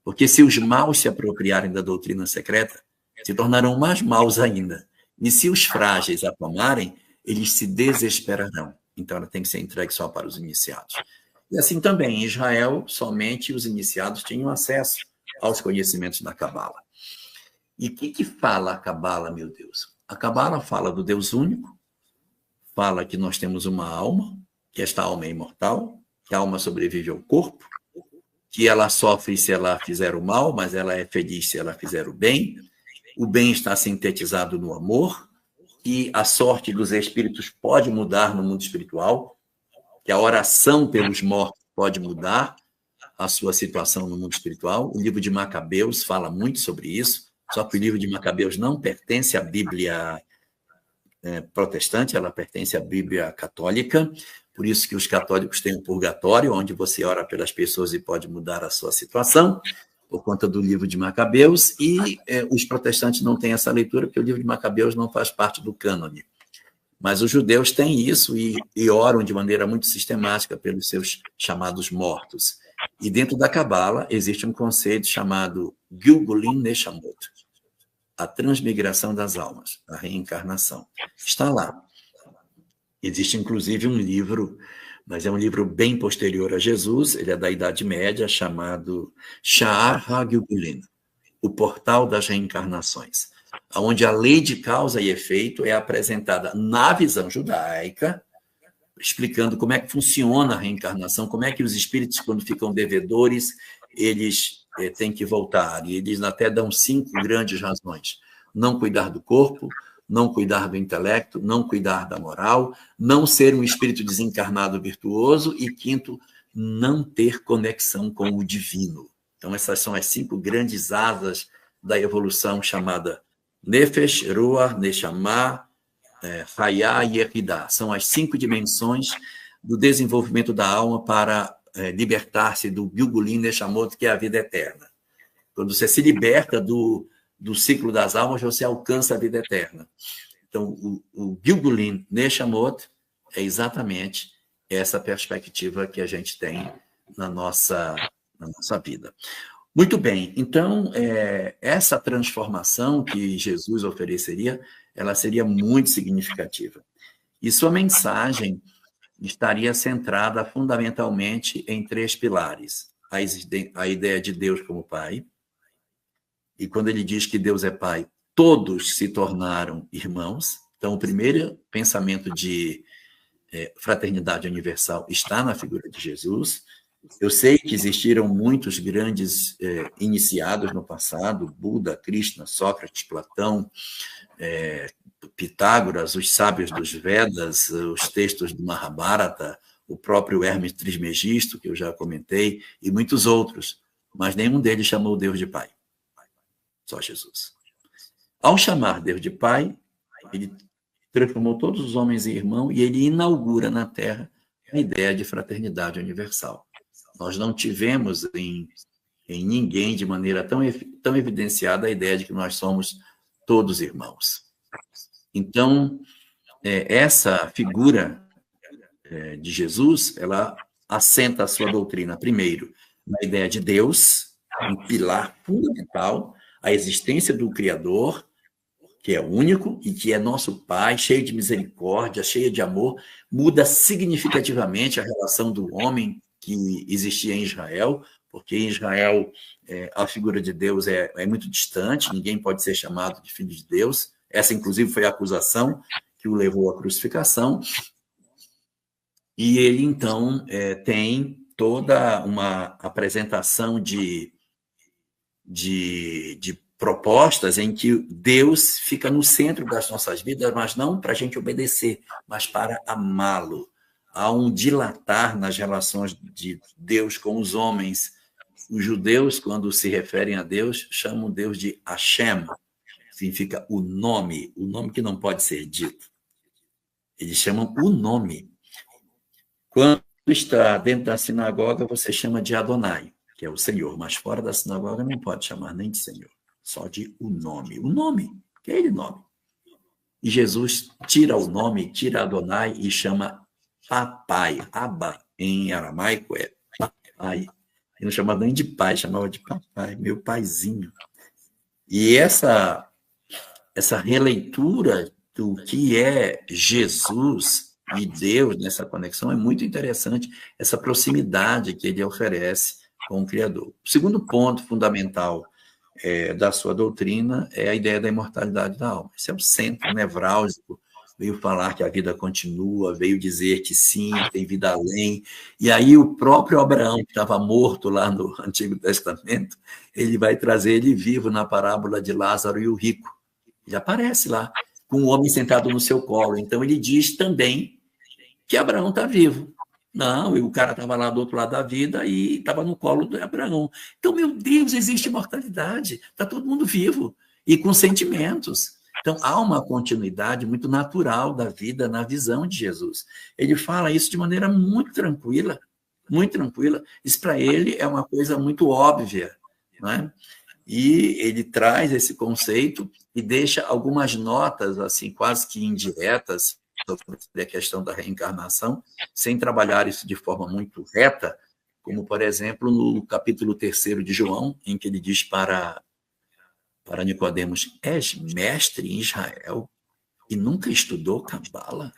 Speaker 3: porque se os maus se apropriarem da doutrina secreta, se tornarão mais maus ainda. E se os frágeis a tomarem, eles se desesperarão. Então, ela tem que ser entregue só para os iniciados. E assim também, em Israel, somente os iniciados tinham acesso aos conhecimentos da Cabala. E o que fala a Cabala, meu Deus? A Cabala fala do Deus único, fala que nós temos uma alma, que esta alma é imortal, que a alma sobrevive ao corpo, que ela sofre se ela fizer o mal, mas ela é feliz se ela fizer o bem está sintetizado no amor, que a sorte dos espíritos pode mudar no mundo espiritual, que a oração pelos mortos pode mudar a sua situação no mundo espiritual. O livro de Macabeus fala muito sobre isso, só que o livro de Macabeus não pertence à Bíblia protestante, ela pertence à Bíblia católica, por isso que os católicos têm um purgatório, onde você ora pelas pessoas e pode mudar a sua situação, por conta do livro de Macabeus, e os protestantes não têm essa leitura, porque o livro de Macabeus não faz parte do cânone. Mas os judeus têm isso e oram de maneira muito sistemática pelos seus chamados mortos. E dentro da Cabala existe um conceito chamado Gilgulin Neshamot, a transmigração das almas, a reencarnação. Está lá. Existe, inclusive, um livro, mas é um livro bem posterior a Jesus, ele é da Idade Média, chamado Sha'ar HaGilgulin, o Portal das Reencarnações, onde a lei de causa e efeito é apresentada na visão judaica, explicando como é que funciona a reencarnação, como é que os espíritos, quando ficam devedores, eles têm que voltar. E eles até dão 5 grandes razões: não cuidar do corpo, não cuidar do intelecto, não cuidar da moral, não ser um espírito desencarnado virtuoso e, 5º, não ter conexão com o divino. Então, essas são as 5 grandes asas da evolução, chamada Nefesh, Ruach, Neshama, Hayah e Yehidah. São as 5 dimensões do desenvolvimento da alma para libertar-se do Gilgulin Neshamot, que é a vida eterna. Quando você se liberta do ciclo das almas, você alcança a vida eterna. Então, o Gilgulin Neshamot é exatamente essa perspectiva que a gente tem na nossa vida. Muito bem, então, essa transformação que Jesus ofereceria, ela seria muito significativa. E sua mensagem estaria centrada fundamentalmente em 3 pilares: a ideia de Deus como Pai. E quando ele diz que Deus é Pai, todos se tornaram irmãos. Então, o primeiro pensamento de fraternidade universal está na figura de Jesus. Eu sei que existiram muitos grandes iniciados no passado: Buda, Krishna, Sócrates, Platão, Pitágoras, os sábios dos Vedas, os textos do Mahabharata, o próprio Hermes Trismegisto, que eu já comentei, e muitos outros. Mas nenhum deles chamou Deus de Pai. Só Jesus. Ao chamar Deus de Pai, ele transformou todos os homens em irmãos, e ele inaugura na Terra a ideia de fraternidade universal. Nós não tivemos em ninguém, de maneira tão evidenciada, a ideia de que nós somos todos irmãos. Então, essa figura de Jesus, ela assenta a sua doutrina, primeiro, na ideia de Deus, um pilar fundamental, a existência do Criador, que é único e que é nosso Pai, cheio de misericórdia, cheio de amor, muda significativamente a relação do homem que existia em Israel, porque em Israel a figura de Deus é muito distante, ninguém pode ser chamado de filho de Deus. Essa, inclusive, foi a acusação que o levou à crucificação. E ele, então, tem toda uma apresentação de propostas em que Deus fica no centro das nossas vidas, mas não para a gente obedecer, mas para amá-lo. Há um dilatar nas relações de Deus com os homens. Os judeus, quando se referem a Deus, chamam Deus de Hashem, significa o nome que não pode ser dito. Eles chamam o nome. Quando está dentro da sinagoga, você chama de Adonai, que é o Senhor, mas fora da sinagoga não pode chamar nem de Senhor, só de o nome. O nome, aquele nome. E Jesus tira o nome, tira Adonai e chama papai. Abba, em aramaico, é papai. Ele não chamava nem de pai, chamava de papai, meu paizinho. E essa releitura do que é Jesus e Deus nessa conexão é muito interessante, essa proximidade que ele oferece com o Criador. O segundo ponto fundamental da sua doutrina é a ideia da imortalidade da alma. Esse é o centro nevrálgico. Veio falar que a vida continua, veio dizer que sim, tem vida além. E aí o próprio Abraão, que estava morto lá no Antigo Testamento, ele vai trazer ele vivo na parábola de Lázaro e o rico. Ele aparece lá, com o homem sentado no seu colo. Então ele diz também que Abraão está vivo. Não, o cara estava lá do outro lado da vida e estava no colo de Abraão. Então, meu Deus, existe imortalidade. Está todo mundo vivo e com sentimentos. Então, há uma continuidade muito natural da vida na visão de Jesus. Ele fala isso de maneira muito tranquila, muito tranquila. Isso, para ele, é uma coisa muito óbvia, não é? E ele traz esse conceito e deixa algumas notas, assim, quase que indiretas, sobre a questão da reencarnação, sem trabalhar isso de forma muito reta, como, por exemplo, no capítulo 3 de João, em que ele diz para Nicodemos: és mestre em Israel e nunca estudou Cabala?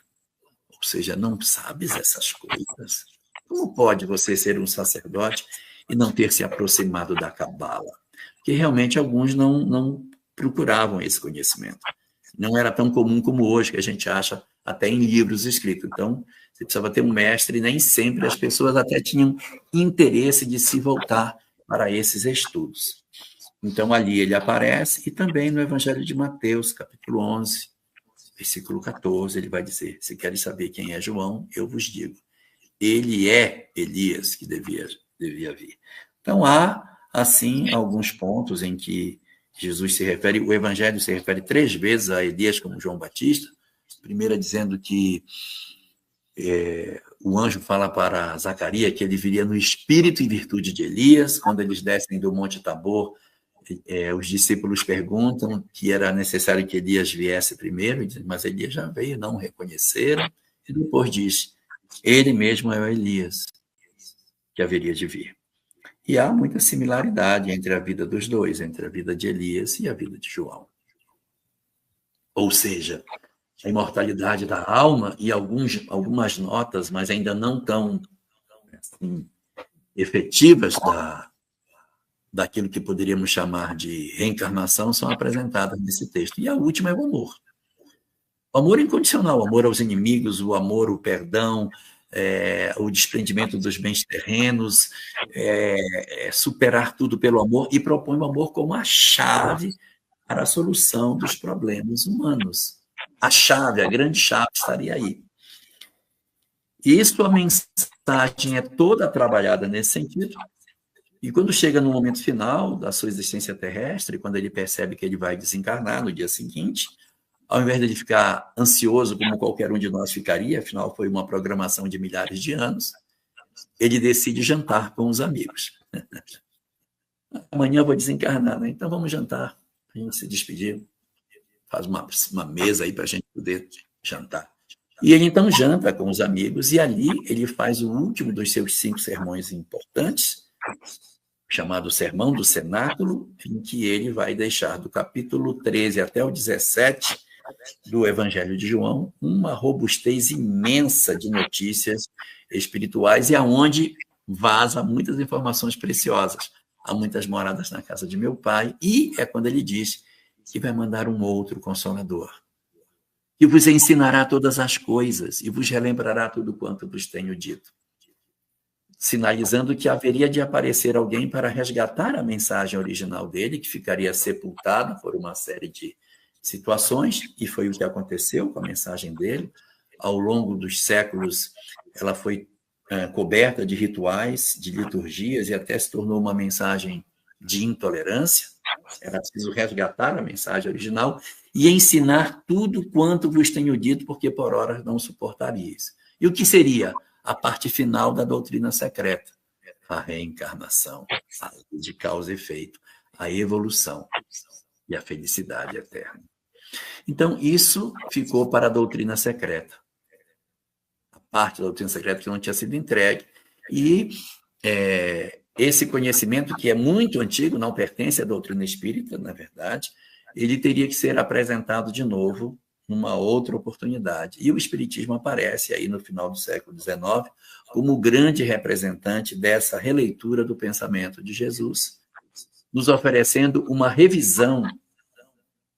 Speaker 3: Ou seja, não sabes essas coisas? Como pode você ser um sacerdote e não ter se aproximado da Cabala? Porque realmente alguns não procuravam esse conhecimento. Não era tão comum como hoje, que a gente acha até em livros escritos. Então, você precisava ter um mestre, e nem sempre as pessoas até tinham interesse de se voltar para esses estudos. Então, ali ele aparece, e também no Evangelho de Mateus, capítulo 11, versículo 14, ele vai dizer: se querem saber quem é João, eu vos digo, ele é Elias que devia vir. Então, há, assim, alguns pontos em que Jesus se refere, o Evangelho se refere 3 vezes a Elias como João Batista. Primeira dizendo que o anjo fala para Zacarias que ele viria no espírito e virtude de Elias. Quando eles descem do Monte Tabor, os discípulos perguntam que era necessário que Elias viesse primeiro, mas Elias já veio, não o reconheceram, e depois diz: ele mesmo é o Elias que haveria de vir. E há muita similaridade entre a vida dos dois, entre a vida de Elias e a vida de João. Ou seja, a imortalidade da alma e algumas notas, mas ainda não tão assim, efetivas daquilo que poderíamos chamar de reencarnação, são apresentadas nesse texto. E a última é o amor. O amor incondicional, o amor aos inimigos, o amor, o perdão, o desprendimento dos bens terrenos, superar tudo pelo amor, e propõe o amor como a chave para a solução dos problemas humanos. A chave, a grande chave estaria aí. E isso, a mensagem é toda trabalhada nesse sentido. E quando chega no momento final da sua existência terrestre, quando ele percebe que ele vai desencarnar no dia seguinte, ao invés de ele ficar ansioso, como qualquer um de nós ficaria, afinal foi uma programação de milhares de anos, ele decide jantar com os amigos. Amanhã eu vou desencarnar, né? Então vamos jantar, a gente se despedir, faz uma mesa aí para a gente poder jantar. E ele então janta com os amigos, e ali ele faz o último dos seus 5 sermões importantes, chamado Sermão do Cenáculo, em que ele vai deixar do capítulo 13 até o 17 do Evangelho de João uma robustez imensa de notícias espirituais, e aonde vaza muitas informações preciosas. Há muitas moradas na casa de meu pai, e é quando ele diz que vai mandar um outro Consolador, que vos ensinará todas as coisas e vos relembrará tudo quanto vos tenho dito, sinalizando que haveria de aparecer alguém para resgatar a mensagem original dele, que ficaria sepultada por uma série de situações, e foi o que aconteceu com a mensagem dele. Ao longo dos séculos, ela foi coberta de rituais, de liturgias, e até se tornou uma mensagem de intolerância. Era preciso resgatar a mensagem original e ensinar tudo quanto vos tenho dito, porque por horas não suportaríeis. E o que seria a parte final da doutrina secreta? A reencarnação, a lei de causa e efeito, a evolução e a felicidade eterna. Então, isso ficou para a doutrina secreta. A parte da doutrina secreta que não tinha sido entregue. E esse conhecimento, que é muito antigo, não pertence à doutrina espírita, na verdade, ele teria que ser apresentado de novo numa outra oportunidade. E o Espiritismo aparece aí no final do século XIX como o grande representante dessa releitura do pensamento de Jesus, nos oferecendo uma revisão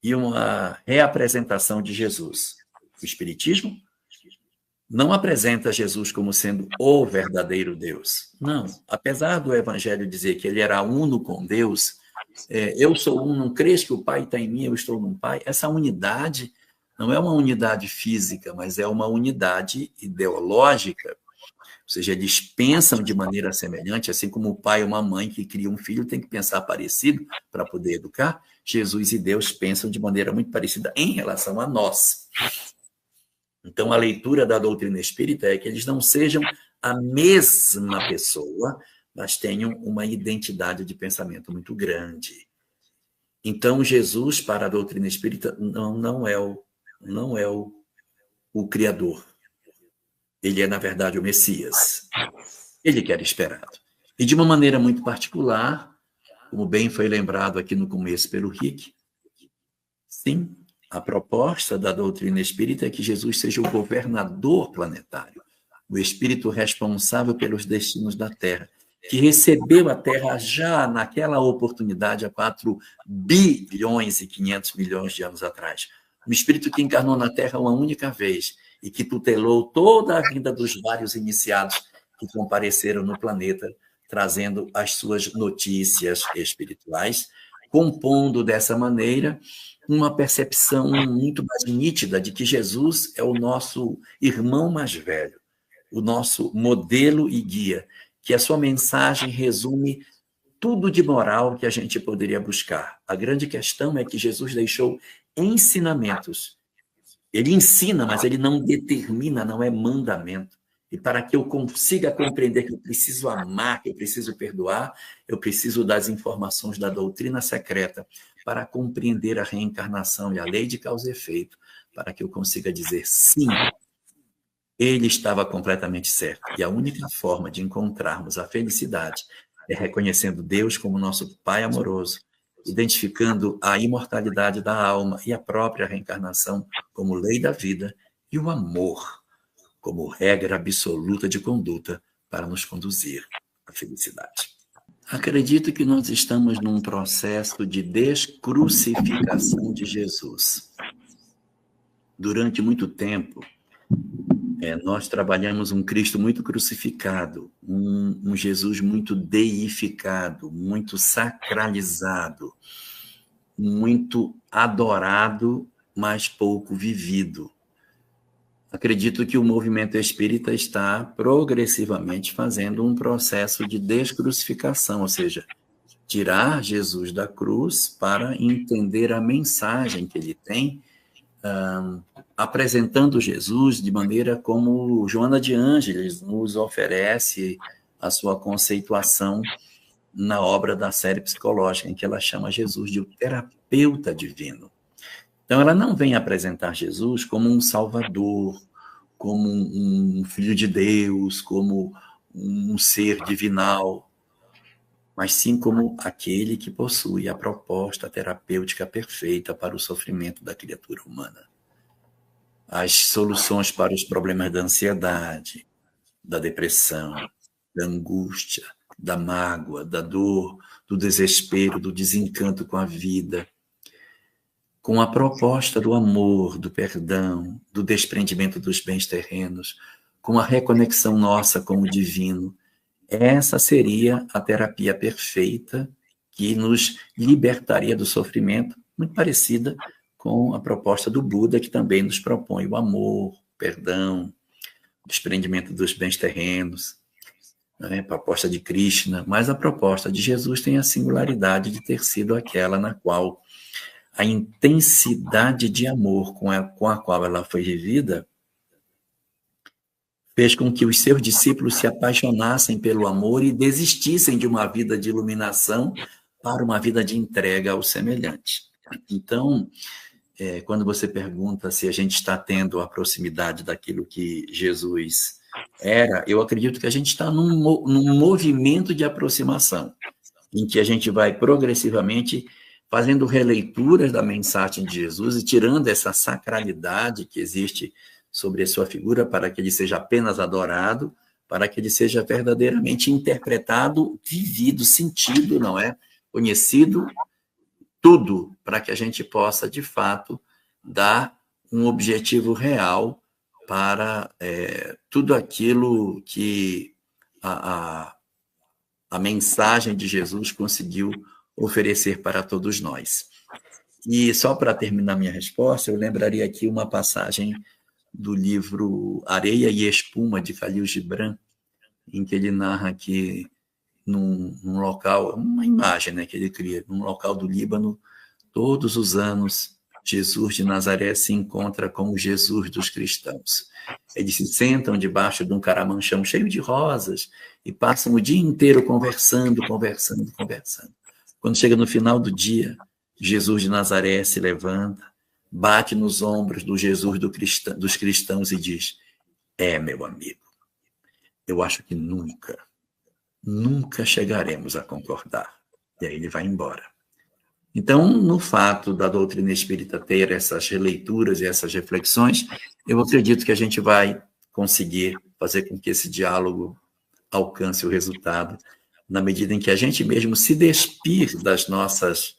Speaker 3: e uma reapresentação de Jesus. O Espiritismo não apresenta Jesus como sendo o verdadeiro Deus. Não. Apesar do Evangelho dizer que ele era uno com Deus, eu sou um, não crês que o Pai está em mim, eu estou no Pai. Essa unidade não é uma unidade física, mas é uma unidade ideológica. Ou seja, eles pensam de maneira semelhante, assim como o pai e uma mãe que cria um filho tem que pensar parecido para poder educar. Jesus e Deus pensam de maneira muito parecida em relação a nós. Então, a leitura da doutrina espírita é que eles não sejam a mesma pessoa, mas tenham uma identidade de pensamento muito grande. Então, Jesus, para a doutrina espírita, não é o Criador. Ele é, na verdade, o Messias. Ele que era esperado. E de uma maneira muito particular, como bem foi lembrado aqui no começo pelo Rick, sim, a proposta da doutrina espírita é que Jesus seja o governador planetário, o espírito responsável pelos destinos da Terra, que recebeu a Terra já naquela oportunidade há 4 bilhões e 500 milhões de anos atrás. Um espírito que encarnou na Terra uma única vez e que tutelou toda a vida dos vários iniciados que compareceram no planeta, trazendo as suas notícias espirituais, compondo dessa maneira uma percepção muito mais nítida de que Jesus é o nosso irmão mais velho, o nosso modelo e guia, que a sua mensagem resume tudo de moral que a gente poderia buscar. A grande questão é que Jesus deixou ensinamentos. Ele ensina, mas ele não determina, não é mandamento. E para que eu consiga compreender que eu preciso amar, que eu preciso perdoar, eu preciso das informações da doutrina secreta para compreender a reencarnação e a lei de causa e efeito, para que eu consiga dizer sim, ele estava completamente certo. E a única forma de encontrarmos a felicidade é reconhecendo Deus como nosso Pai amoroso, identificando a imortalidade da alma e a própria reencarnação como lei da vida e o amor como regra absoluta de conduta para nos conduzir à felicidade. Acredito que nós estamos num processo de descrucificação de Jesus. Durante muito tempo, nós trabalhamos um Cristo muito crucificado, um Jesus muito deificado, muito sacralizado, muito adorado, mas pouco vivido. Acredito que o movimento espírita está progressivamente fazendo um processo de descrucificação, ou seja, tirar Jesus da cruz para entender a mensagem que ele tem apresentando Jesus de maneira como Joana de Ângeles nos oferece a sua conceituação na obra da série psicológica, em que ela chama Jesus de o terapeuta divino. Então, ela não vem apresentar Jesus como um salvador, como um filho de Deus, como um ser divinal, mas sim como aquele que possui a proposta terapêutica perfeita para o sofrimento da criatura humana. As soluções para os problemas da ansiedade, da depressão, da angústia, da mágoa, da dor, do desespero, do desencanto com a vida, com a proposta do amor, do perdão, do desprendimento dos bens terrenos, com a reconexão nossa com o divino. Essa seria a terapia perfeita que nos libertaria do sofrimento, muito parecida com a proposta do Buda, que também nos propõe o amor, o perdão, o desprendimento dos bens terrenos, né? A proposta de Krishna, mas a proposta de Jesus tem a singularidade de ter sido aquela na qual a intensidade de amor com a qual ela foi vivida fez com que os seus discípulos se apaixonassem pelo amor e desistissem de uma vida de iluminação para uma vida de entrega ao semelhante. Então, quando você pergunta se a gente está tendo a proximidade daquilo que Jesus era, eu acredito que a gente está num movimento de aproximação, em que a gente vai progressivamente fazendo releituras da mensagem de Jesus e tirando essa sacralidade que existe sobre a sua figura para que ele seja apenas adorado, para que ele seja verdadeiramente interpretado, vivido, sentido, não é? Conhecido, tudo, para que a gente possa, de fato, dar um objetivo real para tudo aquilo que a mensagem de Jesus conseguiu oferecer para todos nós. E só para terminar minha resposta, eu lembraria aqui uma passagem do livro Areia e Espuma, de Khalil Gibran, em que ele narra que num local, uma imagem, né, que ele cria, num local do Líbano, todos os anos, Jesus de Nazaré se encontra com o Jesus dos cristãos. Eles se sentam debaixo de um caramanchão cheio de rosas e passam o dia inteiro conversando. Quando chega no final do dia, Jesus de Nazaré se levanta, bate nos ombros do Jesus dos cristãos e diz: meu amigo, eu acho que nunca chegaremos a concordar. E aí ele vai embora. Então, no fato da doutrina espírita ter essas releituras e essas reflexões, eu acredito que a gente vai conseguir fazer com que esse diálogo alcance o resultado, na medida em que a gente mesmo se despir das nossas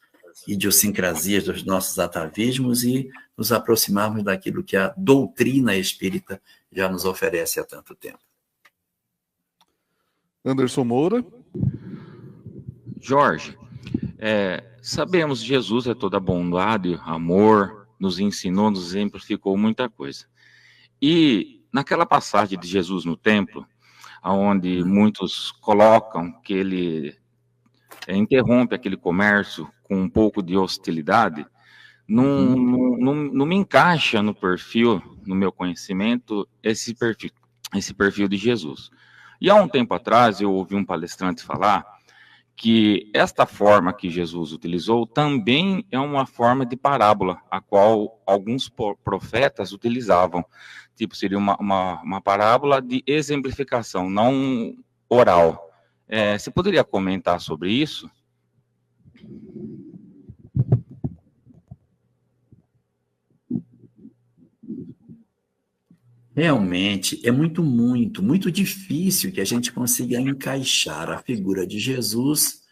Speaker 3: idiosincrasias, dos nossos atavismos e nos aproximarmos daquilo que a doutrina espírita já nos oferece há tanto tempo.
Speaker 2: Anderson Moura.
Speaker 4: Jorge, sabemos que Jesus é toda bondade, amor, nos ensinou, nos exemplificou muita coisa. E naquela passagem de Jesus no templo, onde muitos colocam que ele interrompe aquele comércio com um pouco de hostilidade, não me encaixa no perfil, no meu conhecimento, esse perfil de Jesus. E há um tempo atrás eu ouvi um palestrante falar que esta forma que Jesus utilizou também é uma forma de parábola, a qual alguns profetas utilizavam. Tipo, seria uma parábola de exemplificação, não oral. Você poderia comentar sobre isso?
Speaker 3: Realmente é muito difícil que a gente consiga encaixar a figura de Jesus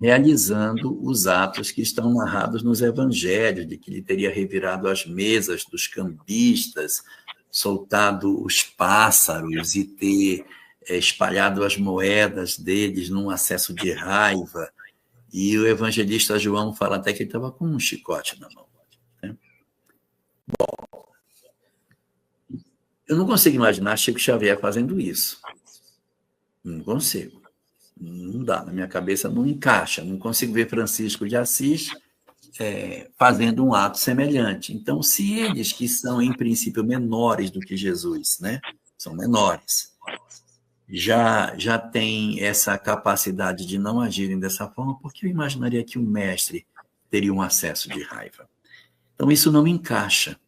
Speaker 3: realizando os atos que estão narrados nos evangelhos, de que ele teria revirado as mesas dos cambistas, soltado os pássaros e ter espalhado as moedas deles num acesso de raiva. E o evangelista João fala até que ele estava com um chicote na mão. Né? Bom, eu não consigo imaginar Chico Xavier fazendo isso. Não consigo. Não dá, na minha cabeça não encaixa. Não consigo ver Francisco de Assis fazendo um ato semelhante. Então, se eles, que são, em princípio, menores do que Jesus, né? São menores, já têm essa capacidade de não agirem dessa forma, porque eu imaginaria que o mestre teria um acesso de raiva. Então, isso não encaixa.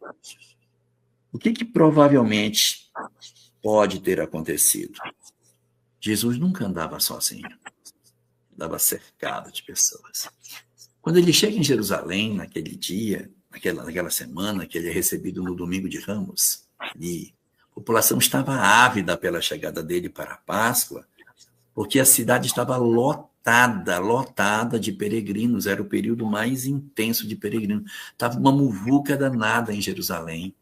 Speaker 3: O que provavelmente pode ter acontecido? Jesus nunca andava sozinho, andava cercado de pessoas. Quando ele chega em Jerusalém, naquele dia, naquela semana que ele é recebido no Domingo de Ramos, e a população estava ávida pela chegada dele para a Páscoa, porque a cidade estava lotada de peregrinos, era o período mais intenso de peregrinos. Estava uma muvuca danada em Jerusalém,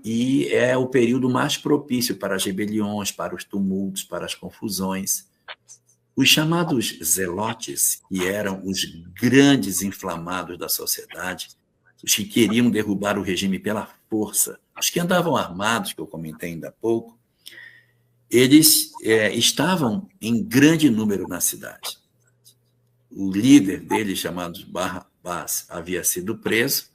Speaker 3: e é o período mais propício para as rebeliões, para os tumultos, para as confusões. Os chamados zelotes, que eram os grandes inflamados da sociedade, os que queriam derrubar o regime pela força, os que andavam armados, que eu comentei ainda há pouco, eles estavam em grande número na cidade. O líder deles, chamado Barrabás, havia sido preso,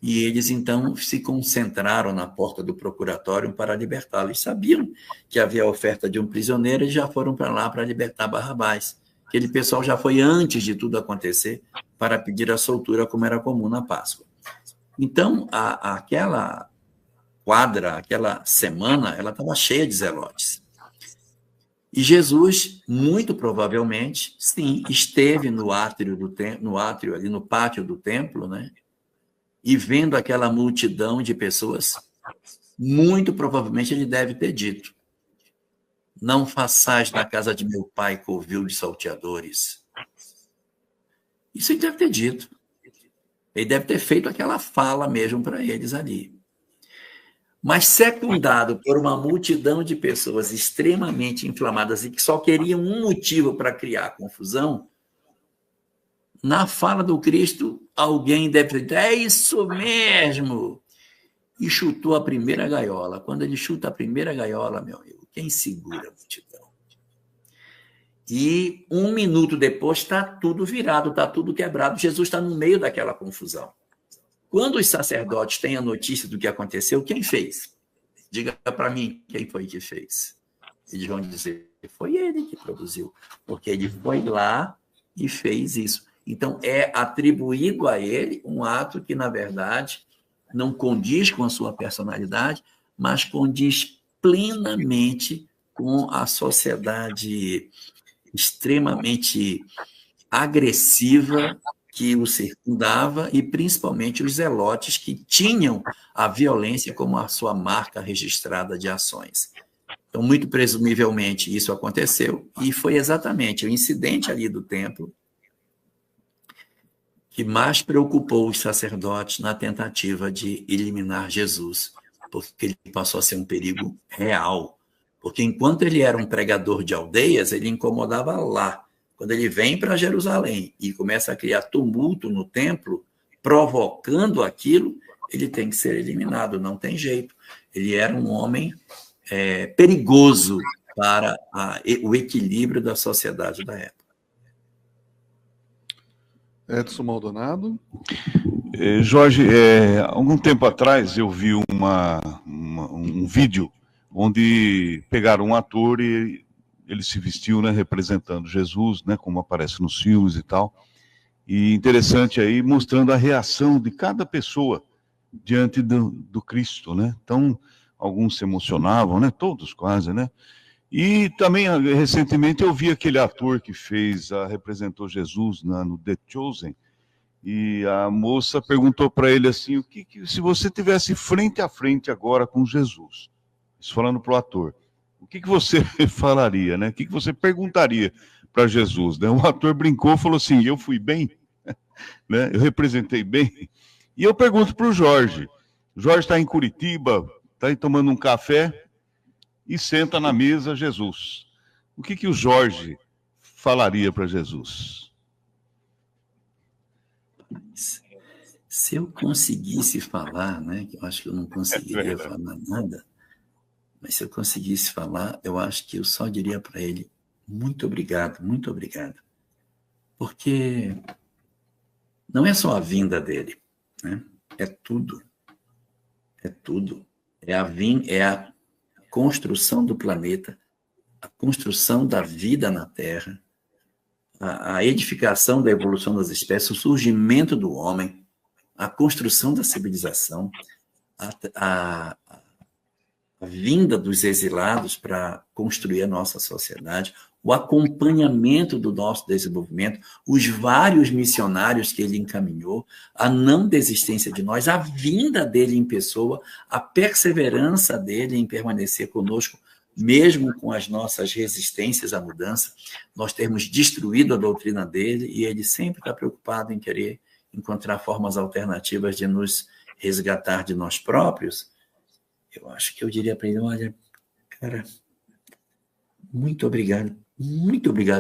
Speaker 3: e eles, então, se concentraram na porta do procuratório para libertá-lo. Eles sabiam que havia a oferta de um prisioneiro e já foram para lá para libertar Barrabás. Aquele pessoal já foi, antes de tudo acontecer, para pedir a soltura, como era comum na Páscoa. Então, aquela quadra, aquela semana, ela estava cheia de zelotes. E Jesus, muito provavelmente, sim, esteve no átrio ali no pátio do templo, né? E vendo aquela multidão de pessoas, muito provavelmente ele deve ter dito: não façais na casa de meu pai covil de salteadores. Isso ele deve ter dito. Ele deve ter feito aquela fala mesmo para eles ali. Mas secundado por uma multidão de pessoas extremamente inflamadas e que só queriam um motivo para criar confusão, na fala do Cristo, alguém deve ter dito: é isso mesmo! E chutou a primeira gaiola. Quando ele chuta a primeira gaiola, meu amigo, quem segura a multidão? E 1 minuto depois está tudo virado, está tudo quebrado. Jesus está no meio daquela confusão. Quando os sacerdotes têm a notícia do que aconteceu, quem fez? Diga para mim quem foi que fez. Eles vão dizer: foi ele que produziu, porque ele foi lá e fez isso. Então, é atribuído a ele um ato que, na verdade, não condiz com a sua personalidade, mas condiz plenamente com a sociedade extremamente agressiva que o circundava e, principalmente, os zelotes que tinham a violência como a sua marca registrada de ações. Então, muito presumivelmente, isso aconteceu e foi exatamente o incidente ali do templo que mais preocupou os sacerdotes na tentativa de eliminar Jesus, porque ele passou a ser um perigo real. Porque enquanto ele era um pregador de aldeias, ele incomodava lá. Quando ele vem para Jerusalém e começa a criar tumulto no templo, provocando aquilo, ele tem que ser eliminado, não tem jeito. Ele era um homem perigoso para o equilíbrio da sociedade da época.
Speaker 2: Edson Maldonado.
Speaker 1: Jorge, algum tempo atrás eu vi um vídeo onde pegaram um ator e ele se vestiu, né, representando Jesus, né, como aparece nos filmes e tal. E interessante aí, mostrando a reação de cada pessoa diante do Cristo, né? Então, alguns se emocionavam, né? Todos quase, né? E também, recentemente, eu vi aquele ator que representou Jesus no The Chosen, e a moça perguntou para ele assim: se você tivesse frente a frente agora com Jesus, isso falando para o ator, o que você falaria, né? O que você perguntaria para Jesus, né? O ator brincou e falou assim: eu fui bem, né? Eu representei bem. E eu pergunto para o Jorge. O Jorge está em Curitiba, está aí tomando um café e senta na mesa Jesus. O que o Jorge falaria para Jesus?
Speaker 3: Se eu conseguisse falar, né? Eu acho que eu não conseguiria falar nada, mas se eu conseguisse falar, eu acho que eu só diria para ele: muito obrigado, muito obrigado. Porque não é só a vinda dele, né? É tudo. É tudo. É a construção do planeta, a construção da vida na Terra, a edificação da evolução das espécies, o surgimento do homem, a construção da civilização, a vinda dos exilados para construir a nossa sociedade, o acompanhamento do nosso desenvolvimento, os vários missionários que ele encaminhou, a não desistência de nós, a vinda dele em pessoa, a perseverança dele em permanecer conosco, mesmo com as nossas resistências à mudança. Nós termos destruído a doutrina dele e ele sempre está preocupado em querer encontrar formas alternativas de nos resgatar de nós próprios. Eu acho que eu diria para ele, olha, cara, muito obrigado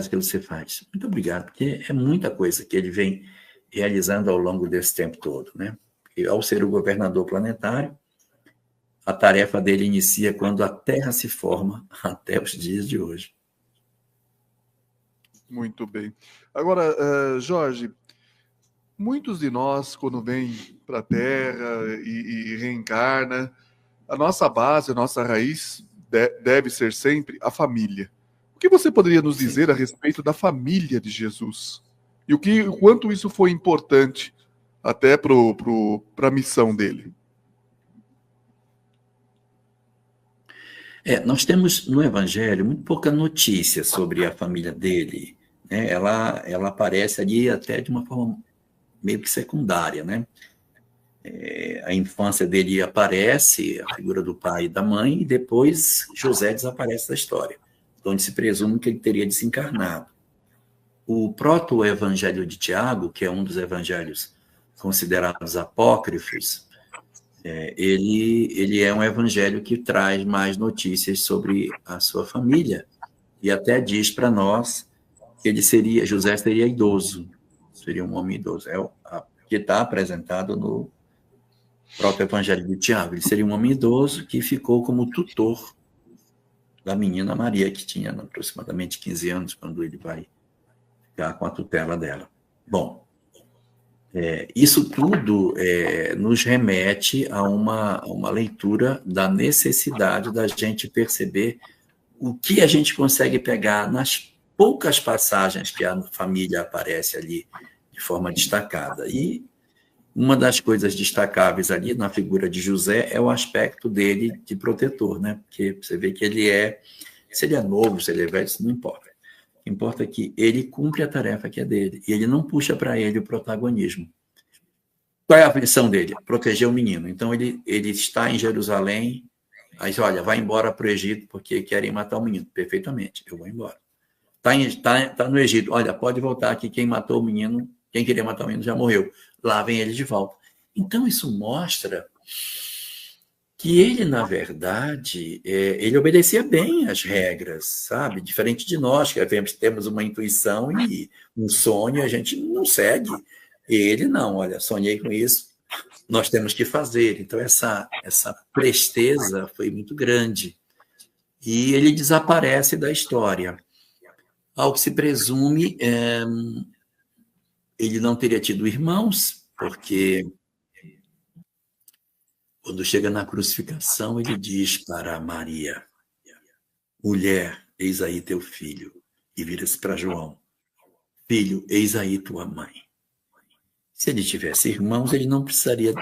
Speaker 3: pelo que você faz. Muito obrigado, porque é muita coisa que ele vem realizando ao longo desse tempo todo, né? E ao ser o governador planetário, a tarefa dele inicia quando a Terra se forma até os dias de hoje.
Speaker 2: Muito bem. Agora, Jorge, muitos de nós, quando vêm para a Terra e reencarna, a nossa base, a nossa raiz deve ser sempre a família. O que você poderia nos dizer a respeito da família de Jesus? E o quanto isso foi importante até para a missão dele?
Speaker 3: Nós temos no Evangelho muito pouca notícia sobre a família dele, né? Ela aparece ali até de uma forma meio que secundária, né? A infância dele aparece, a figura do pai e da mãe, e depois José desaparece da história, onde se presume que ele teria desencarnado. O proto-evangelho de Tiago, que é um dos evangelhos considerados apócrifos, ele é um evangelho que traz mais notícias sobre a sua família, e até diz para nós que José seria idoso, seria um homem idoso, que está apresentado no proto-evangelho de Tiago. Ele seria um homem idoso que ficou como tutor da menina Maria, que tinha aproximadamente 15 anos, quando ele vai ficar com a tutela dela. Bom, isso tudo nos remete a uma leitura da necessidade da gente perceber o que a gente consegue pegar nas poucas passagens que a família aparece ali de forma destacada. E uma das coisas destacáveis ali na figura de José é o aspecto dele de protetor, né? Porque você vê que se ele é novo, se ele é velho, isso não importa. O que importa é que ele cumpre a tarefa que é dele, e ele não puxa para ele o protagonismo. Qual é a missão dele? Proteger o menino. Então, ele está em Jerusalém, aí diz, olha, vai embora para o Egito, porque querem matar o menino. Perfeitamente, eu vou embora. Está no Egito, olha, pode voltar aqui, quem queria matar o menino já morreu. Lá vem ele de volta. Então, isso mostra que ele, na verdade, ele obedecia bem às regras, sabe? Diferente de nós, que temos uma intuição e um sonho, a gente não segue. Ele não, olha, sonhei com isso, nós temos que fazer. Então, essa presteza foi muito grande. E ele desaparece da história. Ao que se presume, ele não teria tido irmãos, porque quando chega na crucificação, ele diz para Maria, mulher, eis aí teu filho. E vira-se para João, filho, eis aí tua mãe. Se ele tivesse irmãos, ele não precisaria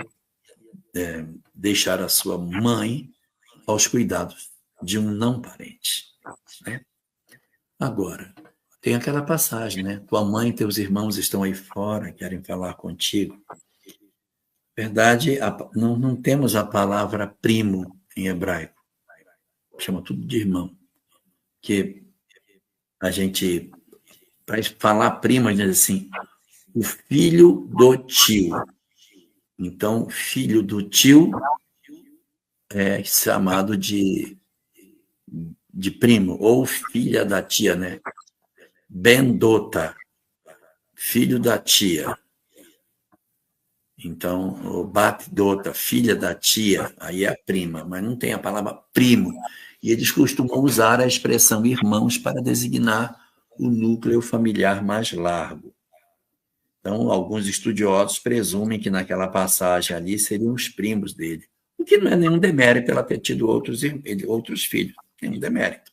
Speaker 3: deixar a sua mãe aos cuidados de um não parente, né? Agora, tem aquela passagem, né? Tua mãe e teus irmãos estão aí fora, querem falar contigo. Verdade, não temos a palavra primo em hebraico. Chama tudo de irmão. Que a gente, para falar primo, a gente diz assim, o filho do tio. Então, filho do tio é chamado de primo, ou filha da tia, né? Ben-dota, filho da tia. Então, o bat-dota, filha da tia, aí é a prima, mas não tem a palavra primo. E eles costumam usar a expressão irmãos para designar o núcleo familiar mais largo. Então, alguns estudiosos presumem que naquela passagem ali seriam os primos dele, o que não é nenhum demérito ela ter tido outros filhos, nenhum demérito.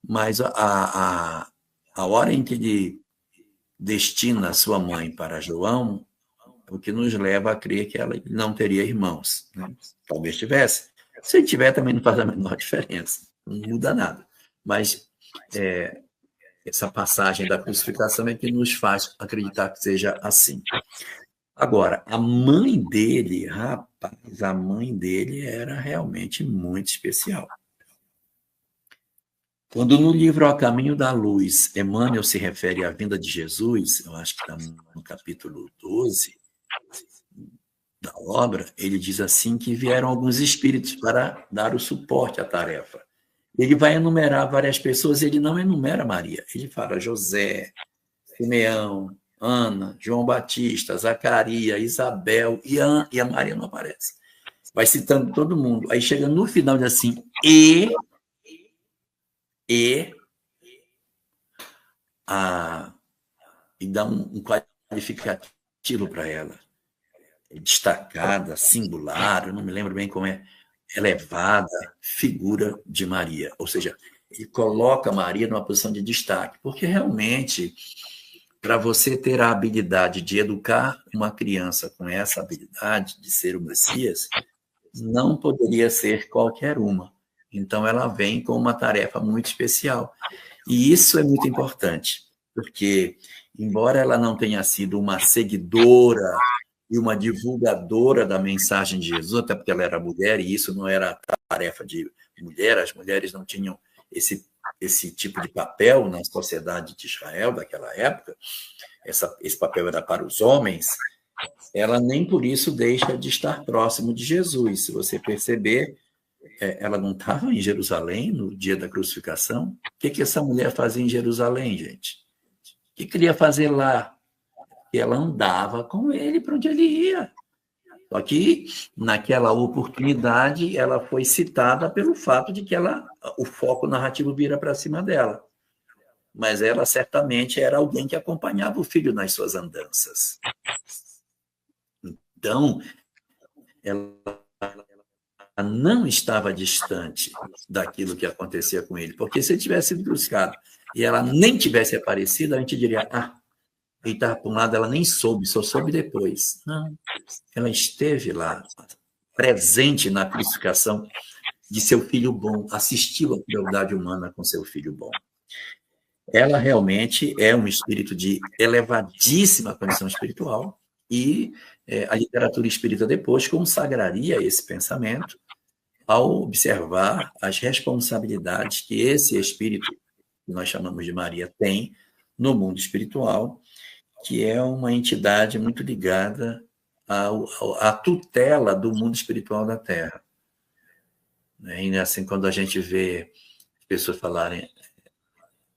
Speaker 3: Mas a hora em que ele destina sua mãe para João, o que nos leva a crer que ela não teria irmãos, né? Talvez tivesse. Se tiver, também não faz a menor diferença, não muda nada. Mas essa passagem da crucificação é que nos faz acreditar que seja assim. Agora, a mãe dele, rapaz, a mãe dele era realmente muito especial. Quando no livro A Caminho da Luz, Emmanuel se refere à vinda de Jesus, eu acho que está no capítulo 12 da obra, ele diz assim que vieram alguns espíritos para dar o suporte à tarefa. Ele vai enumerar várias pessoas, ele não enumera Maria. Ele fala José, Simeão, Ana, João Batista, Zacarias, Isabel, e a Maria não aparece. Vai citando todo mundo. Aí chega no final, diz assim, e dá um qualificativo para ela. Destacada, singular, eu não me lembro bem como é, elevada figura de Maria. Ou seja, ele coloca Maria numa posição de destaque, porque realmente, para você ter a habilidade de educar uma criança com essa habilidade de ser o Messias, não poderia ser qualquer uma. Então, ela vem com uma tarefa muito especial. E isso é muito importante, porque, embora ela não tenha sido uma seguidora e uma divulgadora da mensagem de Jesus, até porque ela era mulher, e isso não era tarefa de mulher, as mulheres não tinham esse tipo de papel na sociedade de Israel daquela época, esse papel era para os homens, ela nem por isso deixa de estar próximo de Jesus. Se você perceber, ela não estava em Jerusalém no dia da crucificação. O que essa mulher fazia em Jerusalém, gente? O que queria fazer lá? Que ela andava com ele para onde ele ia. Só que, naquela oportunidade, ela foi citada pelo fato de que o foco narrativo vira para cima dela. Mas ela certamente era alguém que acompanhava o filho nas suas andanças. Então, ela não estava distante daquilo que acontecia com ele, porque se ele tivesse sido crucificado e ela nem tivesse aparecido, a gente diria, ele estava para um lado, ela nem soube, só soube depois. Não, ela esteve lá, presente na crucificação de seu filho bom, assistiu à crueldade humana com seu filho bom. Ela realmente é um espírito de elevadíssima condição espiritual e a literatura espírita depois consagraria esse pensamento ao observar as responsabilidades que esse espírito, que nós chamamos de Maria, tem no mundo espiritual, que é uma entidade muito ligada à tutela do mundo espiritual da Terra. E assim, quando a gente vê as pessoas falarem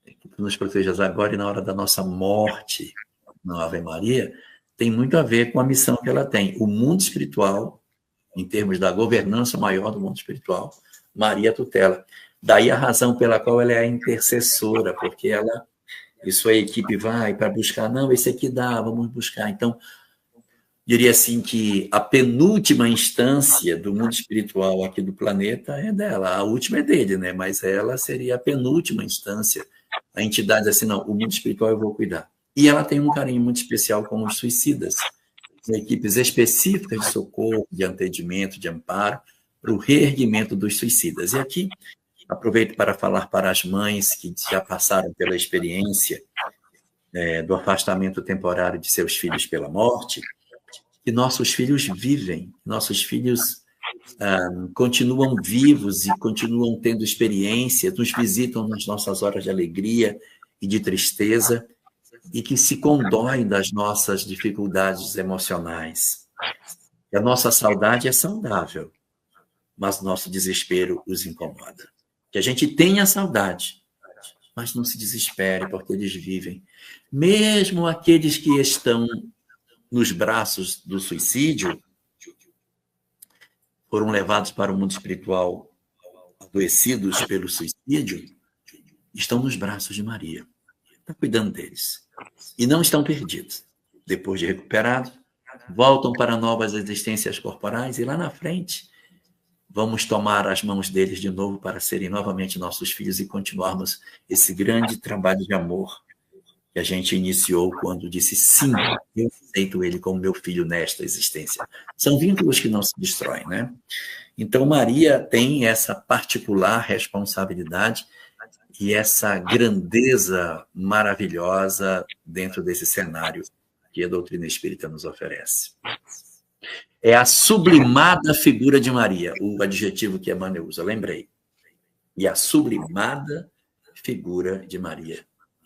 Speaker 3: que nos protejas agora e na hora da nossa morte, na Ave Maria, tem muito a ver com a missão que ela tem. O mundo espiritual, em termos da governança maior do mundo espiritual, Maria tutela. Daí a razão pela qual ela é a intercessora, porque isso a equipe vai para buscar, não, esse aqui dá, vamos buscar. Então, diria assim que a penúltima instância do mundo espiritual aqui do planeta é dela, a última é dele, né? Mas ela seria a penúltima instância. A entidade assim, não, o mundo espiritual eu vou cuidar. E ela tem um carinho muito especial com os suicidas, com equipes específicas de socorro, de atendimento, de amparo, para o reerguimento dos suicidas. E aqui, aproveito para falar para as mães que já passaram pela experiência do afastamento temporário de seus filhos pela morte, que nossos filhos vivem, nossos filhos continuam vivos e continuam tendo experiência, nos visitam nas nossas horas de alegria e de tristeza, e que se condói das nossas dificuldades emocionais. E a nossa saudade é saudável, mas nosso desespero os incomoda. Que a gente tenha saudade, mas não se desespere, porque eles vivem. Mesmo aqueles que estão nos braços do suicídio, foram levados para o mundo espiritual adoecidos pelo suicídio, estão nos braços de Maria. Está cuidando deles. E não estão perdidos. depois de recuperado, voltam para novas existências corporais e lá na frente vamos tomar as mãos deles de novo para serem novamente nossos filhos e continuarmos esse grande trabalho de amor que a gente iniciou quando disse sim, eu aceito ele como meu filho nesta existência. São vínculos que não se destroem, né? Então, Maria tem essa particular responsabilidade e essa grandeza maravilhosa dentro desse cenário que a doutrina espírita nos oferece. É a sublimada figura de Maria, o adjetivo que Emmanuel usa, lembrei. E a sublimada figura de Maria.